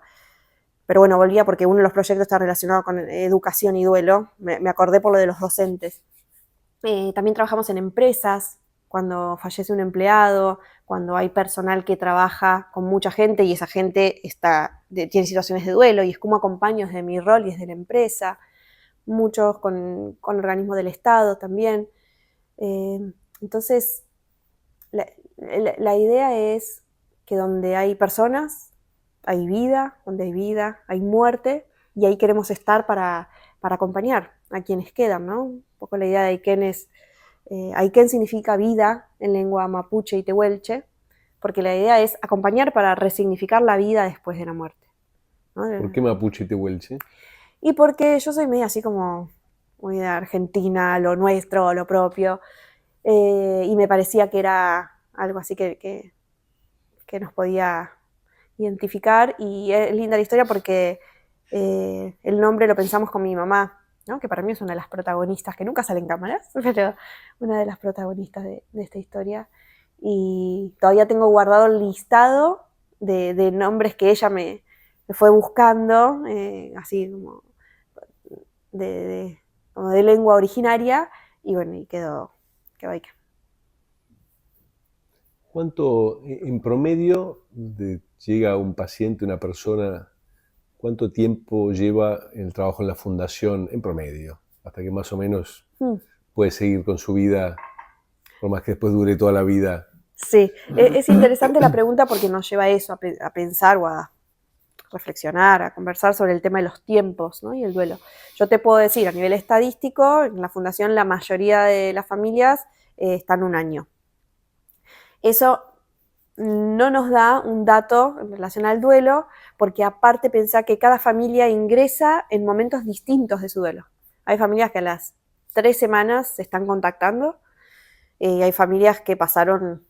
Pero bueno, volvía porque uno de los proyectos está relacionado con educación y duelo. Me acordé por lo de los docentes. También trabajamos en empresas, cuando fallece un empleado, cuando hay personal que trabaja con mucha gente y esa gente tiene situaciones de duelo, y es como acompaño desde mi rol y desde la empresa. Muchos con organismos del Estado también. Entonces, la idea es que donde hay personas, hay vida, donde hay vida, hay muerte, y ahí queremos estar para acompañar a quienes quedan, ¿no? Un poco la idea de Ken es Aykén significa vida en lengua mapuche y tehuelche, porque la idea es acompañar para resignificar la vida después de la muerte, ¿no? ¿Por qué mapuche y tehuelche? Y porque yo soy medio así como muy de Argentina, lo nuestro, lo propio, y me parecía que era algo así que nos podía identificar, y es linda la historia porque el nombre lo pensamos con mi mamá, ¿no? Que para mí es una de las protagonistas, que nunca sale en cámaras, pero una de las protagonistas de esta historia, y todavía tengo guardado el listado de nombres que ella me fue buscando, así como de lengua originaria, y bueno, y quedó ahí. ¿Cuánto, en promedio, llega un paciente, una persona, cuánto tiempo lleva el trabajo en la fundación, en promedio? Hasta que más o menos puede seguir con su vida, por más que después dure toda la vida. Sí, es interesante la pregunta porque nos lleva a eso, a pensar o a reflexionar, a conversar sobre el tema de los tiempos, ¿no? Y el duelo. Yo te puedo decir, a nivel estadístico, en la fundación la mayoría de las familias están un año. Eso no nos da un dato en relación al duelo, porque aparte pensá que cada familia ingresa en momentos distintos de su duelo. Hay familias que a las 3 semanas se están contactando, y hay familias que pasaron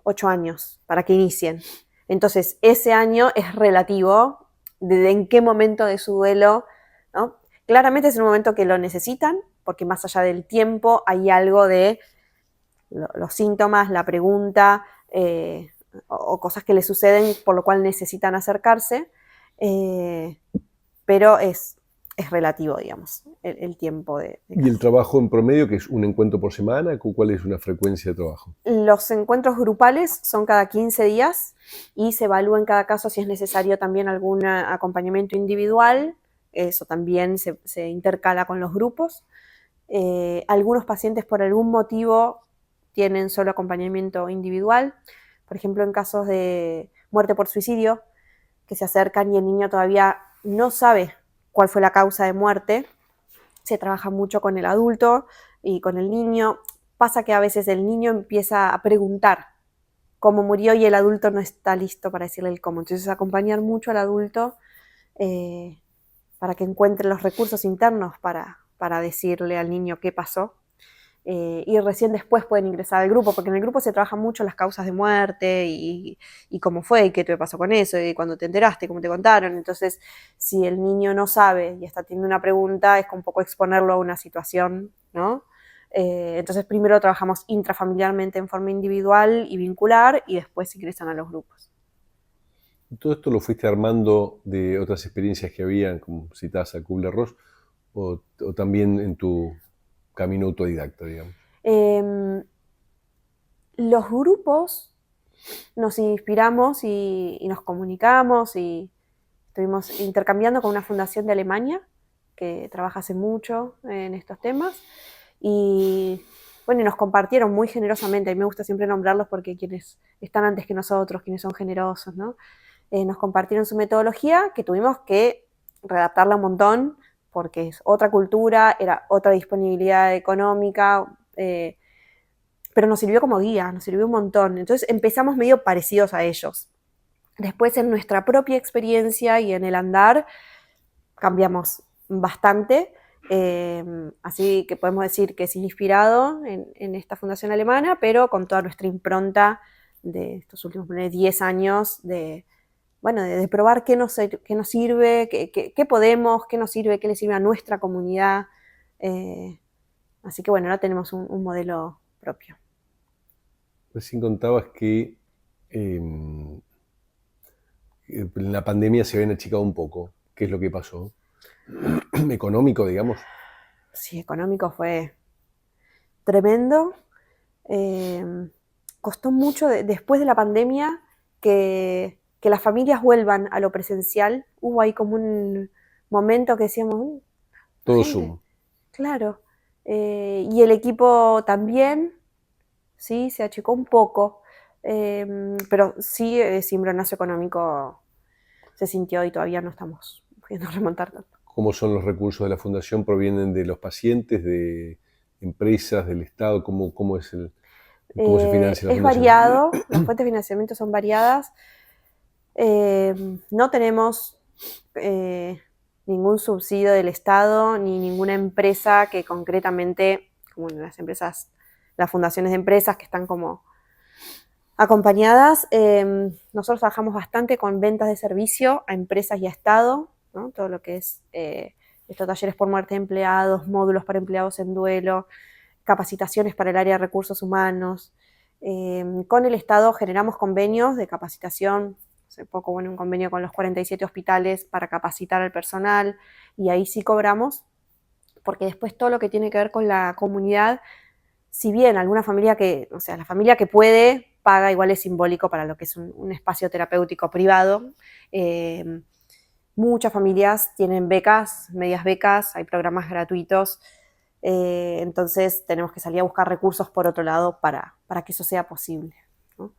8 años para que inicien. Entonces, ese año es relativo de en qué momento de su duelo, ¿no? Claramente es el momento que lo necesitan, porque más allá del tiempo hay algo de los síntomas, la pregunta, o cosas que les suceden por lo cual necesitan acercarse, pero es relativo, digamos, el tiempo de ¿Y el trabajo en promedio, que es un encuentro por semana? ¿Cuál es una frecuencia de trabajo? Los encuentros grupales son cada 15 días y se evalúa en cada caso si es necesario también algún acompañamiento individual. Eso también se intercala con los grupos. Algunos pacientes por algún motivo tienen solo acompañamiento individual. Por ejemplo, en casos de muerte por suicidio, que se acercan y el niño todavía no sabe cuál fue la causa de muerte, se trabaja mucho con el adulto y con el niño. Pasa que a veces el niño empieza a preguntar cómo murió y el adulto no está listo para decirle el cómo. Entonces acompañar mucho al adulto para que encuentre los recursos internos para decirle al niño qué pasó. Y recién después pueden ingresar al grupo, porque en el grupo se trabajan mucho las causas de muerte y cómo fue, y qué te pasó con eso, y cuando te enteraste, cómo te contaron. Entonces, si el niño no sabe y está teniendo una pregunta, es como un poco exponerlo a una situación, ¿no? Entonces, primero trabajamos intrafamiliarmente en forma individual y vincular, y después ingresan a los grupos. ¿Todo esto lo fuiste armando de otras experiencias que habían, como citabas a Kubler-Ross, o también en tu camino autodidacta, digamos? Los grupos nos inspiramos y nos comunicamos, y estuvimos intercambiando con una fundación de Alemania que trabaja hace mucho en estos temas, y bueno, y nos compartieron muy generosamente. A mí me gusta siempre nombrarlos porque quienes están antes que nosotros, quienes son generosos, ¿no? Nos compartieron su metodología, que tuvimos que readaptarla un montón porque es otra cultura, era otra disponibilidad económica, pero nos sirvió como guía, nos sirvió un montón. Entonces empezamos medio parecidos a ellos. Después, en nuestra propia experiencia y en el andar, cambiamos bastante. Así que podemos decir que es inspirado en esta fundación alemana, pero con toda nuestra impronta de estos últimos 10 años de probar qué nos sirve, qué podemos, qué nos sirve, qué le sirve a nuestra comunidad. Así que bueno, ahora tenemos un modelo propio. Recién contabas que en la pandemia se habían achicado un poco. ¿Qué es lo que pasó? ¿Económico, digamos? Sí, económico fue tremendo. Costó mucho después de la pandemia que las familias vuelvan a lo presencial. Hubo ahí como un momento que decíamos, Todo gente, Zoom. claro. Y el equipo también, sí, se achicó un poco. Pero sí, cimbronazo económico se sintió y todavía no estamos pudiendo remontar tanto. ¿Cómo son los recursos de la fundación? ¿Provienen de los pacientes, de empresas, del Estado? ¿Cómo se financia la Es fundación? variado, las fuentes de financiamiento son variadas. No tenemos ningún subsidio del Estado ni ninguna empresa que concretamente, como en las empresas, las fundaciones de empresas que están como acompañadas. Nosotros trabajamos bastante con ventas de servicio a empresas y a Estado, ¿no? Todo lo que es estos talleres por muerte de empleados, módulos para empleados en duelo, capacitaciones para el área de recursos humanos. Con el Estado generamos convenios de capacitación. Hace poco, bueno, un convenio con los 47 hospitales para capacitar al personal, y ahí sí cobramos, porque después todo lo que tiene que ver con la comunidad, si bien alguna familia o sea, la familia que puede paga, igual es simbólico para lo que es un espacio terapéutico privado. Muchas familias tienen becas, medias becas, hay programas gratuitos, entonces tenemos que salir a buscar recursos por otro lado para que eso sea posible, ¿no?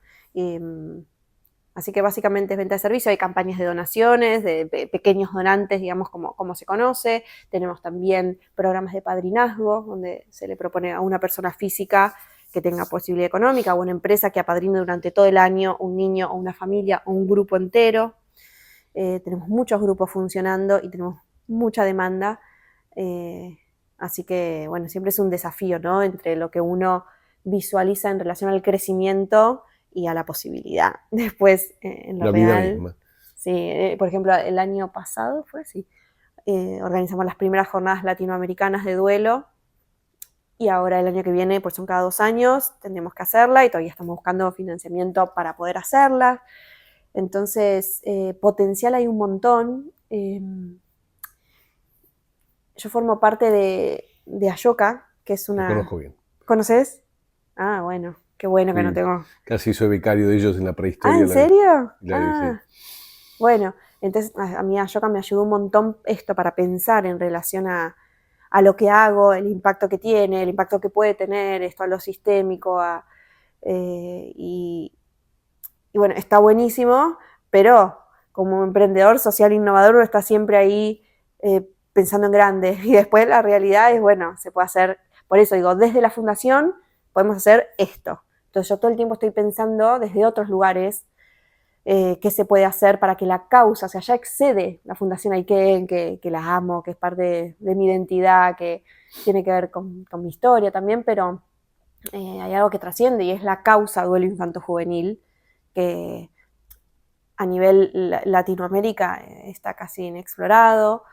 Así que básicamente es venta de servicio, hay campañas de donaciones, de pequeños donantes, digamos, como se conoce. Tenemos también programas de padrinazgo, donde se le propone a una persona física que tenga posibilidad económica o una empresa que apadrine durante todo el año un niño o una familia o un grupo entero. Tenemos muchos grupos funcionando y tenemos mucha demanda. Así que, bueno, siempre es un desafío, ¿no? Entre lo que uno visualiza en relación al crecimiento y a la posibilidad. Después, en lo La vida real, misma. sí, por ejemplo, el año pasado fue así. Organizamos las primeras jornadas latinoamericanas de duelo, y ahora el año que viene, pues son cada 2 años, tendremos que hacerla y todavía estamos buscando financiamiento para poder hacerla. Entonces, potencial hay un montón. Yo formo parte de Ashoka, que es Lo una... conozco bien. ¿Conoces? Ah, bueno, qué bueno que no Sí, tengo... casi soy becario de ellos en la Ah, prehistoria. ¿en serio? Sí. Bueno, entonces a mí Ashoka me ayudó un montón esto para pensar en relación a lo que hago, el impacto que tiene, el impacto que puede tener, esto a lo sistémico, y bueno, está buenísimo, pero como emprendedor social innovador uno está siempre ahí pensando en grande, y después la realidad es, bueno, se puede hacer, por eso digo, desde la fundación podemos hacer esto. Entonces yo todo el tiempo estoy pensando desde otros lugares qué se puede hacer para que la causa, o sea, ya excede la Fundación Aiken, que la amo, que es parte de mi identidad, que tiene que ver con mi historia también, pero hay algo que trasciende y es la causa duelo infanto-juvenil, que a nivel Latinoamérica está casi inexplorado,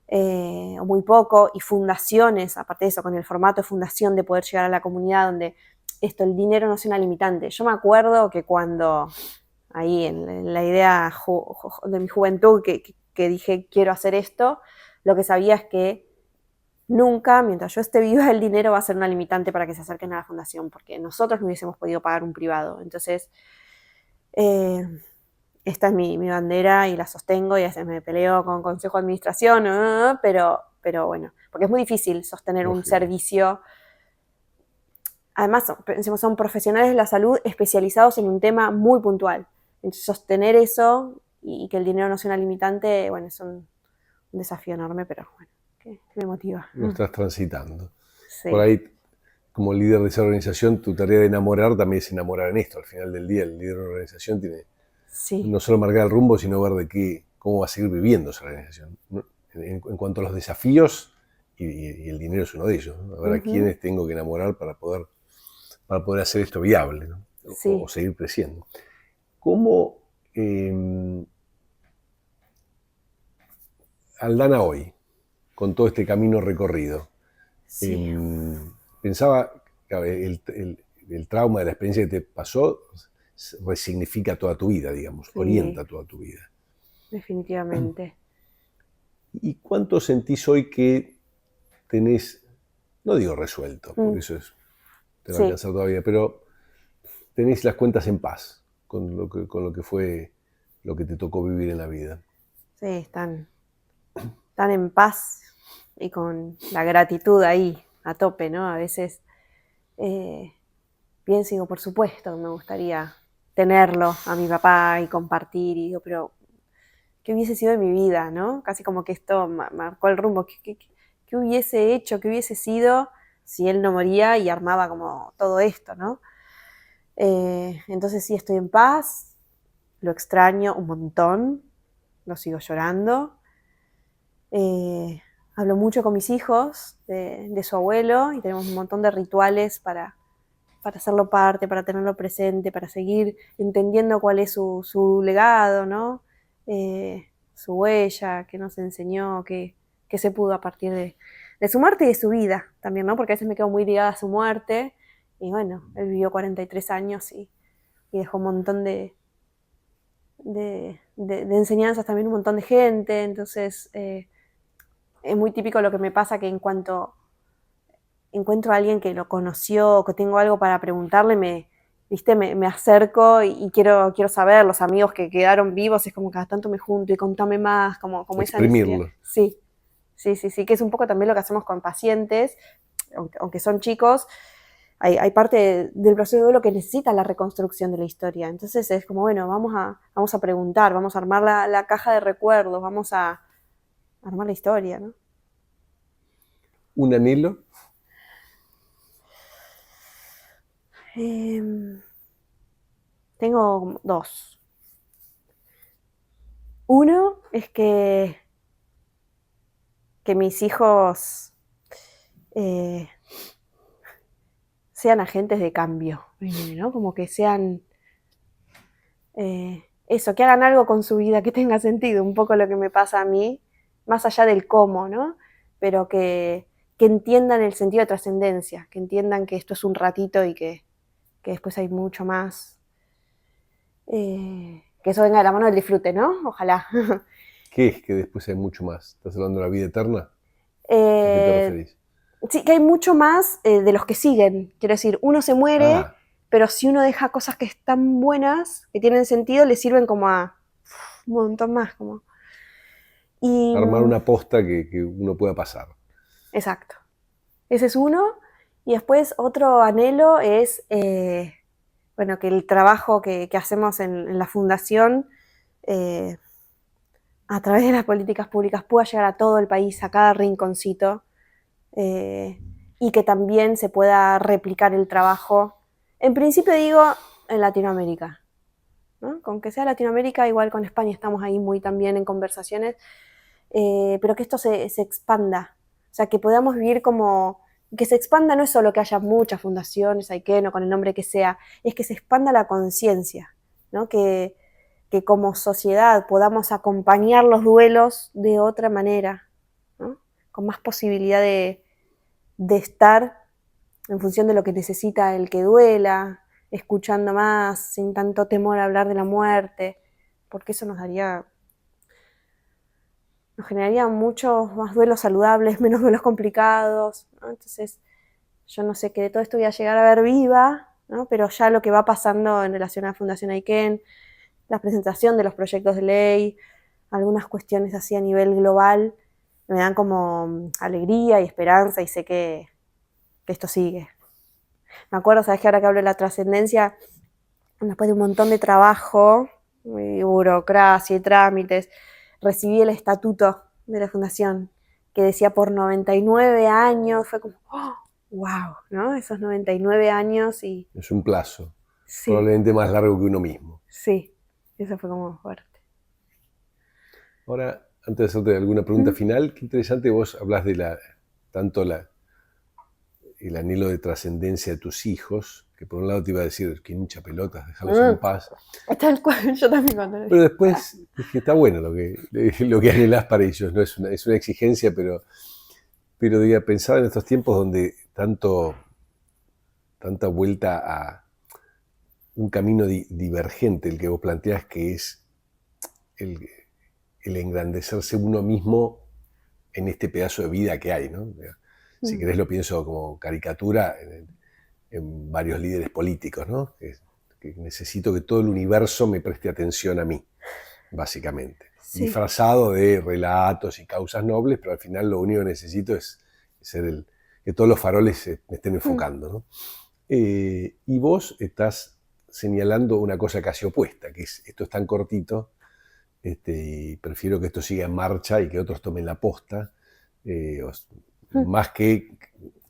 o muy poco, y fundaciones, aparte de eso, con el formato de fundación, de poder llegar a la comunidad donde el dinero no sea una limitante. Yo me acuerdo que cuando, ahí en la idea de mi juventud, que dije quiero hacer esto, lo que sabía es que nunca, mientras yo esté viva, el dinero va a ser una limitante para que se acerquen a la fundación, porque nosotros no hubiésemos podido pagar un privado. Entonces, esta es mi bandera y la sostengo, y a veces me peleo con consejo de administración, pero bueno, porque es muy difícil sostener un servicio. Además, son profesionales de la salud especializados en un tema muy puntual. Entonces, sostener eso y que el dinero no sea una limitante, bueno, es un desafío enorme, pero bueno, que me motiva. Lo estás transitando. Sí. Por ahí, como líder de esa organización, tu tarea de enamorar también es enamorar en esto. Al final del día, el líder de una organización tiene no solo marcar el rumbo, sino ver cómo va a seguir viviendo esa organización, ¿no? En cuanto a los desafíos, y el dinero es uno de ellos, ¿no? A ver a quiénes tengo que enamorar para poder hacer esto viable, ¿no? O seguir creciendo. ¿Cómo Aldana hoy, con todo este camino recorrido, pensaba, claro, el trauma de la experiencia que te pasó resignifica toda tu vida, digamos, orienta toda tu vida. Definitivamente. ¿Y cuánto sentís hoy que tenés, no digo resuelto, porque eso te va a alcanzar todavía, pero tenés las cuentas en paz con lo que fue, lo que te tocó vivir en la vida? Sí, están en paz y con la gratitud ahí a tope, ¿no? A veces pienso y digo, por supuesto, me gustaría tenerlo a mi papá y compartir, y digo, pero ¿qué hubiese sido de mi vida, no? Casi como que esto marcó el rumbo. ¿Qué hubiese hecho? ¿Qué hubiese sido si él no moría y armaba como todo esto, ¿no? Entonces sí, estoy en paz, lo extraño un montón, lo sigo llorando. Hablo mucho con mis hijos de su abuelo y tenemos un montón de rituales para hacerlo parte, para tenerlo presente, para seguir entendiendo cuál es su legado, ¿no? Su huella, qué nos enseñó, qué se pudo a partir de su muerte y de su vida también, ¿no? Porque a veces me quedo muy ligada a su muerte y bueno, él vivió 43 años y dejó un montón de enseñanzas también, un montón de gente, entonces es muy típico lo que me pasa, que en cuanto encuentro a alguien que lo conoció o que tengo algo para preguntarle, me acerco y quiero saber. Los amigos que quedaron vivos es como cada tanto me junto y contame más, como esa necesidad. Exprimirlo. Sí, que es un poco también lo que hacemos con pacientes, aunque son chicos. Hay parte del proceso de duelo que necesita la reconstrucción de la historia. Entonces es como, bueno, vamos a preguntar, vamos a armar la caja de recuerdos, vamos a armar la historia, ¿no? ¿Un anhelo? Tengo dos. Uno es que mis hijos sean agentes de cambio, ¿no? Como que sean eso, que hagan algo con su vida, que tenga sentido, un poco lo que me pasa a mí, más allá del cómo, ¿no? Pero que entiendan el sentido de trascendencia, que entiendan que esto es un ratito y que después hay mucho más. Que eso venga de la mano del disfrute, ¿no? Ojalá. ¿Qué es que después hay mucho más? ¿Estás hablando de la vida eterna? ¿A qué te referís? Sí, que hay mucho más de los que siguen. Quiero decir, uno se muere, pero si uno deja cosas que están buenas, que tienen sentido, le sirven como a un montón más. Y, armar una posta que uno pueda pasar. Exacto. Ese es uno. Y después otro anhelo es, bueno, que el trabajo que hacemos en la fundación, a través de las políticas públicas, pueda llegar a todo el país, a cada rinconcito, y que también se pueda replicar el trabajo, en principio digo, en Latinoamérica, ¿no? Con que sea Latinoamérica, igual con España estamos ahí muy también en conversaciones, pero que esto se expanda, o sea, que podamos vivir como, que se expanda no es solo que haya muchas fundaciones, Aiken o con el nombre que sea, es que se expanda la conciencia, ¿no? Que como sociedad podamos acompañar los duelos de otra manera, ¿no? Con más posibilidad de estar en función de lo que necesita el que duela, escuchando más, sin tanto temor a hablar de la muerte, porque eso nos generaría muchos más duelos saludables, menos duelos complicados, ¿no? Entonces, yo no sé que de todo esto voy a llegar a ver viva, ¿no? Pero ya lo que va pasando en relación a la Fundación Aiken, la presentación de los proyectos de ley, algunas cuestiones así a nivel global, me dan como alegría y esperanza y sé que esto sigue. Me acuerdo, sabes que ahora que hablo de la trascendencia, después de un montón de trabajo, burocracia y trámites, recibí el estatuto de la fundación que decía por 99 años, fue como, oh, wow, ¿no? Esos 99 años y... Es un plazo, sí, probablemente más largo que uno mismo. Sí, eso fue como fuerte. Ahora, antes de hacerte alguna pregunta final, qué interesante, vos hablas de el anhelo de trascendencia de tus hijos, que por un lado te iba a decir, que hincha pelotas, déjalos en paz. Tal cual, yo también cuando... Pero después dije, está bueno lo que anhelás para ellos, ¿no? Es una exigencia, pero diga, pensaba en estos tiempos donde tanta vuelta a un camino divergente, el que vos planteás, que es el engrandecerse uno mismo en este pedazo de vida que hay, ¿no? Si querés lo pienso como caricatura en varios líderes políticos, ¿no? Que necesito que todo el universo me preste atención a mí, básicamente. Sí. Disfrazado de relatos y causas nobles, pero al final lo único que necesito es ser que todos los faroles me estén enfocando, ¿no? Y vos estás señalando una cosa casi opuesta, que es, esto es tan cortito, y prefiero que esto siga en marcha y que otros tomen la posta, más que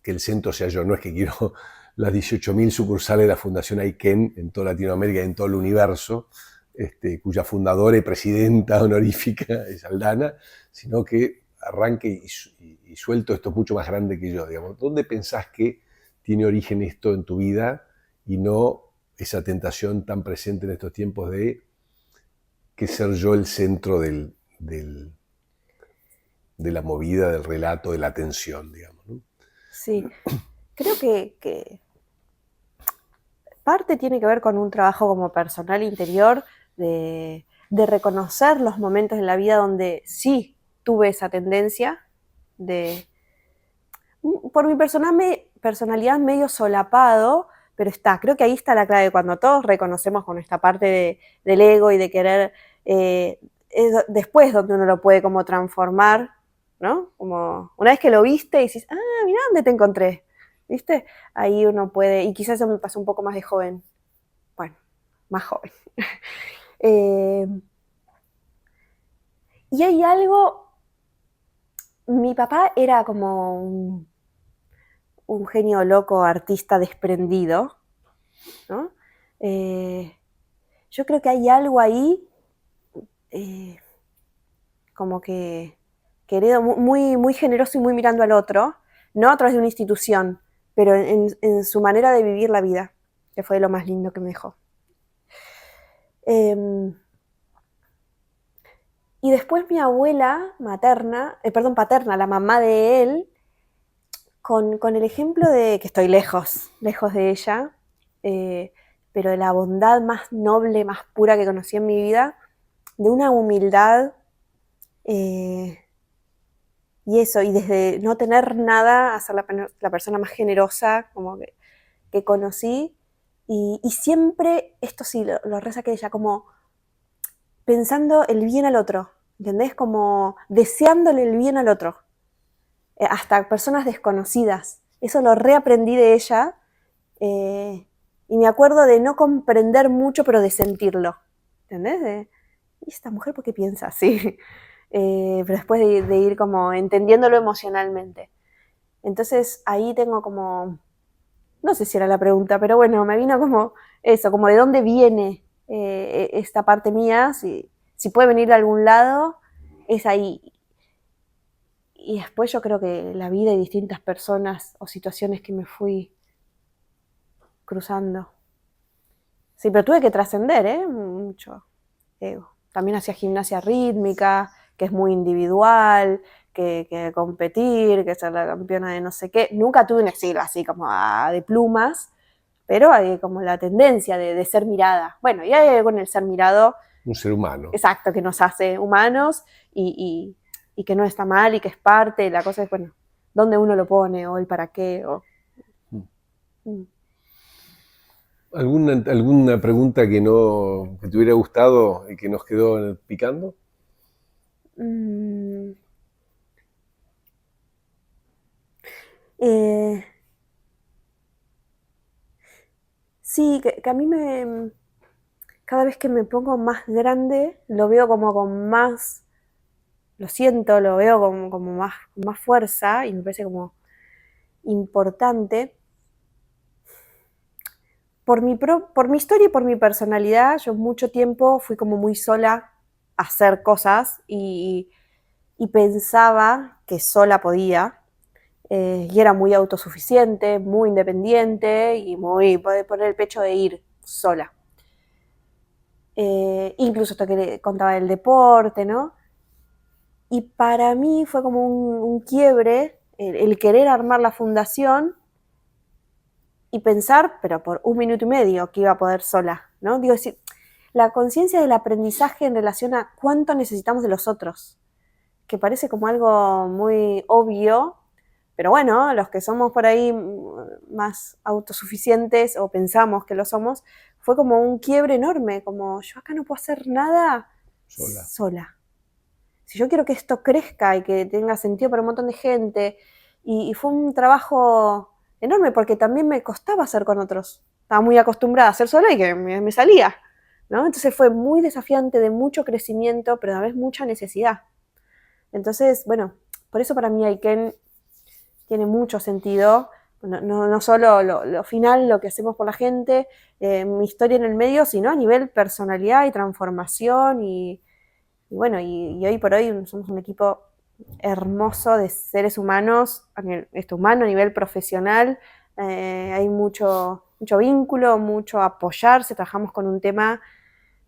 que el centro sea yo, no es que quiero las 18.000 sucursales de la Fundación Aiken en toda Latinoamérica y en todo el universo, cuya fundadora y presidenta honorífica es Aldana, sino que arranque y suelto esto es mucho más grande que yo, digamos. ¿Dónde pensás que tiene origen esto en tu vida y no esa tentación tan presente en estos tiempos de que ser yo el centro de la movida, del relato, de la atención, digamos, ¿no? Sí, creo que parte tiene que ver con un trabajo como personal interior de reconocer los momentos en la vida donde sí tuve esa tendencia de, por mi personalidad medio solapado, pero creo que ahí está la clave, cuando todos reconocemos con esta parte del ego y de querer, es después donde uno lo puede como transformar, ¿no? Como una vez que lo viste y dices, mira dónde te encontré, ¿viste? Ahí uno puede, y quizás eso me pasó un poco más de joven, bueno, más joven. Y hay algo, mi papá era como un genio loco, artista desprendido, ¿no? Yo creo que hay algo ahí como que heredo muy, muy generoso y muy mirando al otro, no a través de una institución, pero en su manera de vivir la vida, que fue lo más lindo que me dejó. Y después mi abuela paterna, la mamá de él, con el ejemplo de que estoy lejos de ella, pero de la bondad más noble, más pura que conocí en mi vida, de una humildad, y eso, y desde no tener nada a ser la persona más generosa como que conocí, y siempre, esto sí, lo resaqué ella, como pensando el bien al otro, ¿entendés? Como deseándole el bien al otro, hasta personas desconocidas. Eso lo reaprendí de ella, y me acuerdo de no comprender mucho, pero de sentirlo, ¿entendés? ¿Y esta mujer por qué piensa así? Pero después de ir como entendiéndolo emocionalmente. Entonces ahí tengo como, no sé si era la pregunta, pero bueno, me vino como eso, como de dónde viene esta parte mía, si puede venir de algún lado, es ahí. Y después yo creo que la vida y distintas personas o situaciones que me fui cruzando. Sí, pero tuve que trascender, mucho ego. También hacía gimnasia rítmica, que es muy individual, que competir, que ser la campeona de no sé qué. Nunca tuve un estilo así como de plumas, pero hay como la tendencia de ser mirada. Bueno, y hay algo en el ser mirado. Un ser humano. Exacto, que nos hace humanos y que no está mal y que es parte. La cosa es, bueno, dónde uno lo pone o el para qué. ¿Alguna pregunta que te hubiera gustado y que nos quedó picando? Sí, que a mí cada vez que me pongo más grande, lo veo como con más, lo siento, lo veo como más fuerza y me parece como importante. Por mi historia y por mi personalidad, yo mucho tiempo fui como muy sola a hacer cosas y pensaba que sola podía, y era muy autosuficiente, muy independiente y muy poder poner el pecho de ir sola. Incluso esto que le contaba del deporte, ¿no? Y para mí fue como un quiebre el querer armar la fundación y pensar, pero por 1 minuto y medio, que iba a poder sola, ¿no? Digo, la conciencia del aprendizaje en relación a cuánto necesitamos de los otros, que parece como algo muy obvio, pero bueno, los que somos por ahí más autosuficientes o pensamos que lo somos, fue como un quiebre enorme, como yo acá no puedo hacer nada sola. Si yo quiero que esto crezca y que tenga sentido para un montón de gente, y fue un trabajo enorme porque también me costaba hacer con otros. Estaba muy acostumbrada a hacer sola y que me salía, ¿no? Entonces fue muy desafiante, de mucho crecimiento, pero a la vez mucha necesidad. Entonces, bueno, por eso para mí Aiken tiene mucho sentido, no solo lo final, lo que hacemos por la gente, mi historia en el medio, sino a nivel personalidad y transformación y bueno, y hoy por hoy somos un equipo hermoso de seres humanos, a nivel profesional, hay mucho vínculo, mucho apoyarse, trabajamos con un tema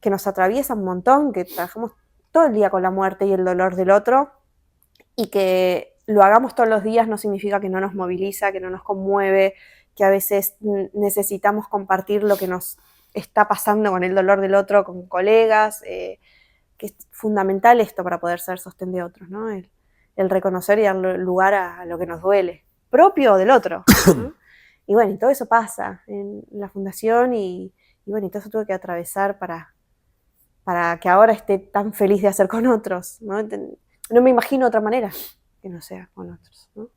que nos atraviesa un montón, que trabajamos todo el día con la muerte y el dolor del otro, y que lo hagamos todos los días no significa que no nos moviliza, que no nos conmueve, que a veces necesitamos compartir lo que nos está pasando con el dolor del otro, con colegas, que es fundamental esto para poder ser sostén de otros, ¿no? El reconocer y dar lugar a lo que nos duele, propio o del otro, ¿no? Y bueno, y todo eso pasa en la fundación y bueno, y todo eso tuve que atravesar para que ahora esté tan feliz de hacer con otros, ¿no? No me imagino otra manera que no sea con otros, ¿no?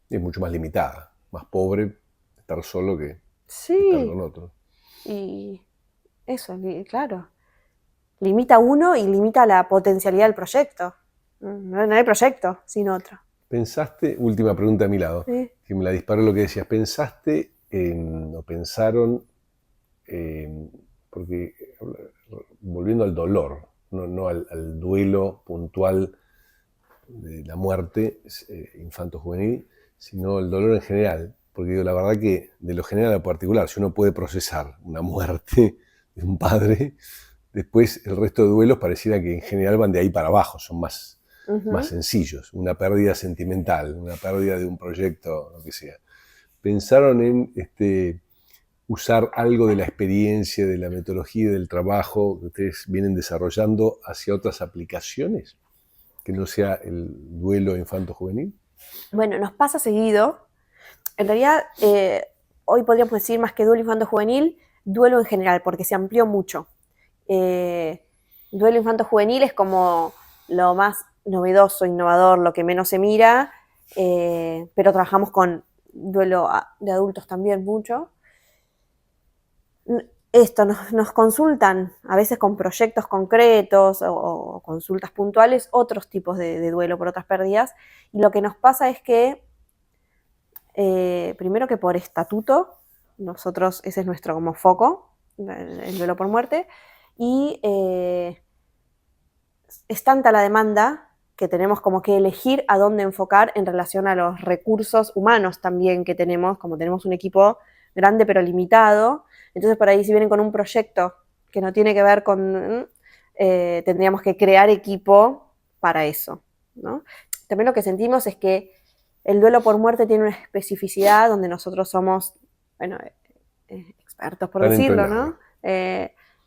Es mucho más limitada, más pobre estar solo que sí. Estar con otros. Y eso, claro. Limita a uno y limita la potencialidad del proyecto. No hay proyecto sin otro. ¿Pensaste, última pregunta de mi lado, Sí. que me la disparó lo que decías, pensaste o pensaron, porque volviendo al dolor, no al duelo puntual de la muerte infanto-juvenil, sino el dolor en general, porque digo, la verdad que de lo general a lo particular, si uno puede procesar una muerte de un padre, después el resto de duelos pareciera que en general van de ahí para abajo, son más sencillos, una pérdida sentimental, una pérdida de un proyecto, lo que sea. ¿Pensaron en usar algo de la experiencia, de la metodología y del trabajo que ustedes vienen desarrollando hacia otras aplicaciones? Que no sea el duelo infanto-juvenil. Bueno, nos pasa seguido. En realidad, hoy podríamos decir más que duelo infanto-juvenil, duelo en general, porque se amplió mucho. Duelo infanto-juvenil es como lo más novedoso, innovador, lo que menos se mira, pero trabajamos con duelo de adultos también mucho. Esto, nos consultan a veces con proyectos concretos o consultas puntuales, otros tipos de duelo por otras pérdidas, y lo que nos pasa es que, primero que por estatuto, nosotros ese es nuestro como foco, el duelo por muerte, y es tanta la demanda que tenemos como que elegir a dónde enfocar en relación a los recursos humanos también que tenemos, como tenemos un equipo grande pero limitado. Entonces por ahí si vienen con un proyecto que no tiene que ver con... tendríamos que crear equipo para eso, ¿no? También lo que sentimos es que el duelo por muerte tiene una especificidad donde nosotros somos, bueno, expertos por decirlo, ¿no?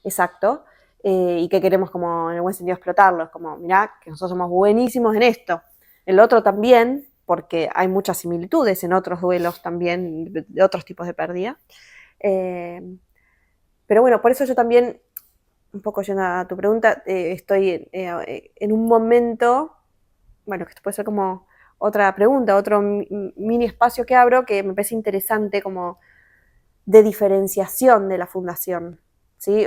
Exacto. Y que queremos como en el buen sentido explotarlo, es como, mirá, que nosotros somos buenísimos en esto. El otro también, porque hay muchas similitudes en otros duelos también, de otros tipos de pérdida. Pero bueno, por eso yo también, un poco yendo a tu pregunta, estoy en un momento, bueno, que esto puede ser como otra pregunta, otro mini espacio que abro, que me parece interesante como de diferenciación de la fundación, ¿sí?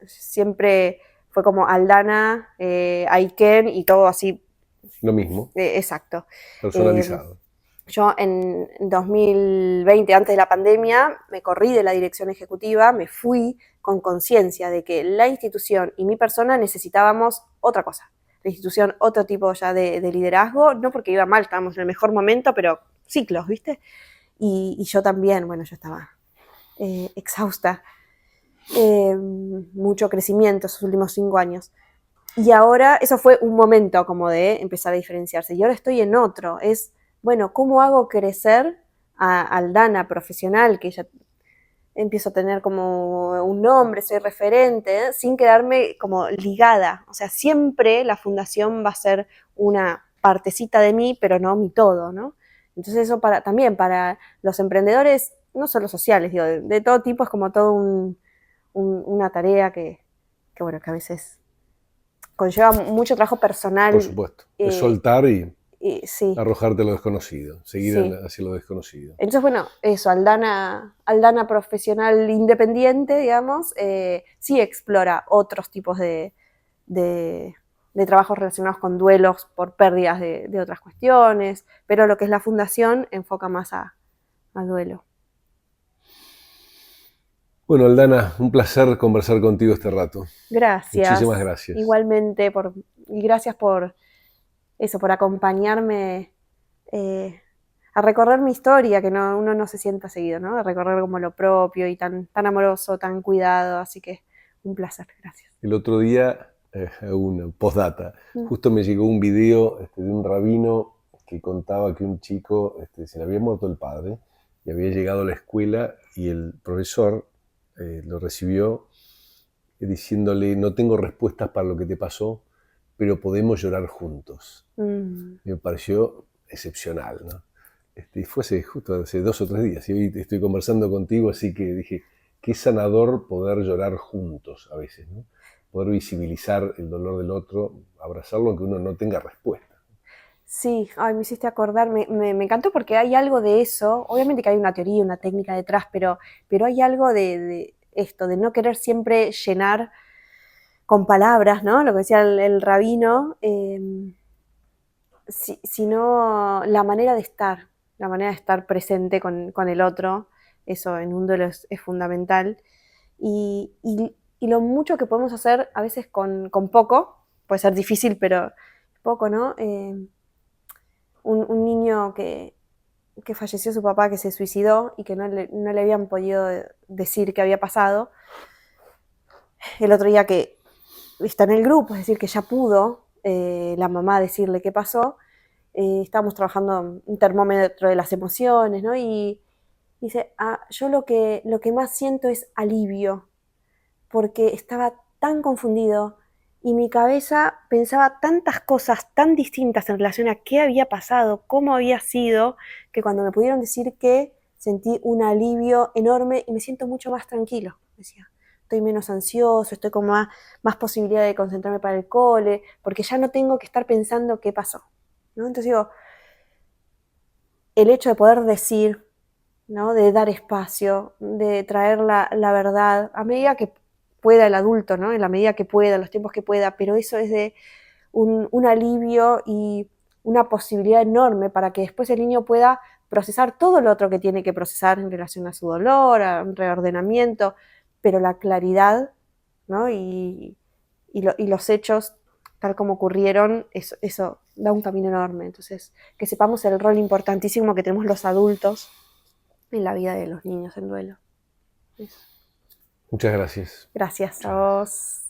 Siempre fue como Aldana, Aiken y todo así. Lo mismo. Exacto. Personalizado. Yo en 2020, antes de la pandemia, me corrí de la dirección ejecutiva, me fui con conciencia de que la institución y mi persona necesitábamos otra cosa. La institución, otro tipo ya de liderazgo, no porque iba mal, estábamos en el mejor momento, pero ciclos, ¿viste? Y yo también, bueno, yo estaba exhausta. Mucho crecimiento esos últimos 5 años. Y ahora, eso fue un momento como de empezar a diferenciarse. Y ahora estoy en otro. Es, bueno, ¿cómo hago crecer a Aldana profesional, que ya empiezo a tener como un nombre, soy referente, sin quedarme como ligada? O sea, siempre la fundación va a ser una partecita de mí, pero no mi todo, ¿no? Entonces eso también para los emprendedores, no solo sociales, digo, de todo tipo, es como todo una tarea que bueno, que a veces conlleva mucho trabajo personal. Por supuesto. Es soltar y sí. arrojarte a lo desconocido, seguir Sí. hacia lo desconocido. Entonces, bueno, eso, Aldana profesional independiente, digamos, sí explora otros tipos de de trabajos relacionados con duelos por pérdidas de otras cuestiones, pero lo que es la fundación enfoca más al duelo. Bueno, Aldana, un placer conversar contigo este rato. Gracias. Muchísimas gracias. Igualmente, y gracias por acompañarme a recorrer mi historia, que uno no se sienta seguido, ¿no? A recorrer como lo propio y tan amoroso, tan cuidado, así que un placer, gracias. El otro día, una postdata, justo me llegó un video de un rabino que contaba que un chico se le había muerto el padre y había llegado a la escuela y el profesor lo recibió diciéndole: no tengo respuestas para lo que te pasó, pero podemos llorar juntos. Me pareció excepcional, ¿no? Fue justo hace 2 o 3 días y hoy estoy conversando contigo, así que dije, qué sanador poder llorar juntos a veces, ¿no? Poder visibilizar el dolor del otro, abrazarlo aunque uno no tenga respuesta. Sí, me hiciste acordar, me encantó porque hay algo de eso, obviamente que hay una teoría, una técnica detrás, pero hay algo de esto, de no querer siempre llenar con palabras, ¿no? Lo que decía el rabino, sino la manera de estar presente con el otro, eso en un duelo es fundamental, y lo mucho que podemos hacer a veces con poco, puede ser difícil, pero poco, ¿no? Un niño que falleció su papá, que se suicidó y que no le habían podido decir qué había pasado. El otro día que está en el grupo, es decir, que ya pudo la mamá decirle qué pasó, estábamos trabajando un termómetro de las emociones, ¿no? Y dice, yo lo que más siento es alivio, porque estaba tan confundido y mi cabeza pensaba tantas cosas tan distintas en relación a qué había pasado, cómo había sido, que cuando me pudieron decir que sentí un alivio enorme y me siento mucho más tranquilo, decía. Estoy menos ansioso, estoy con más posibilidad de concentrarme para el cole, porque ya no tengo que estar pensando qué pasó, ¿no? Entonces digo, el hecho de poder decir, ¿no? De dar espacio, de traer la verdad, a medida que pueda el adulto, ¿no? En la medida que pueda, en los tiempos que pueda, pero eso es de un alivio y una posibilidad enorme para que después el niño pueda procesar todo lo otro que tiene que procesar en relación a su dolor, a un reordenamiento, pero la claridad, ¿no? y los hechos tal como ocurrieron, eso da un camino enorme. Entonces, que sepamos el rol importantísimo que tenemos los adultos en la vida de los niños en duelo. Eso. Muchas gracias. Gracias a vos.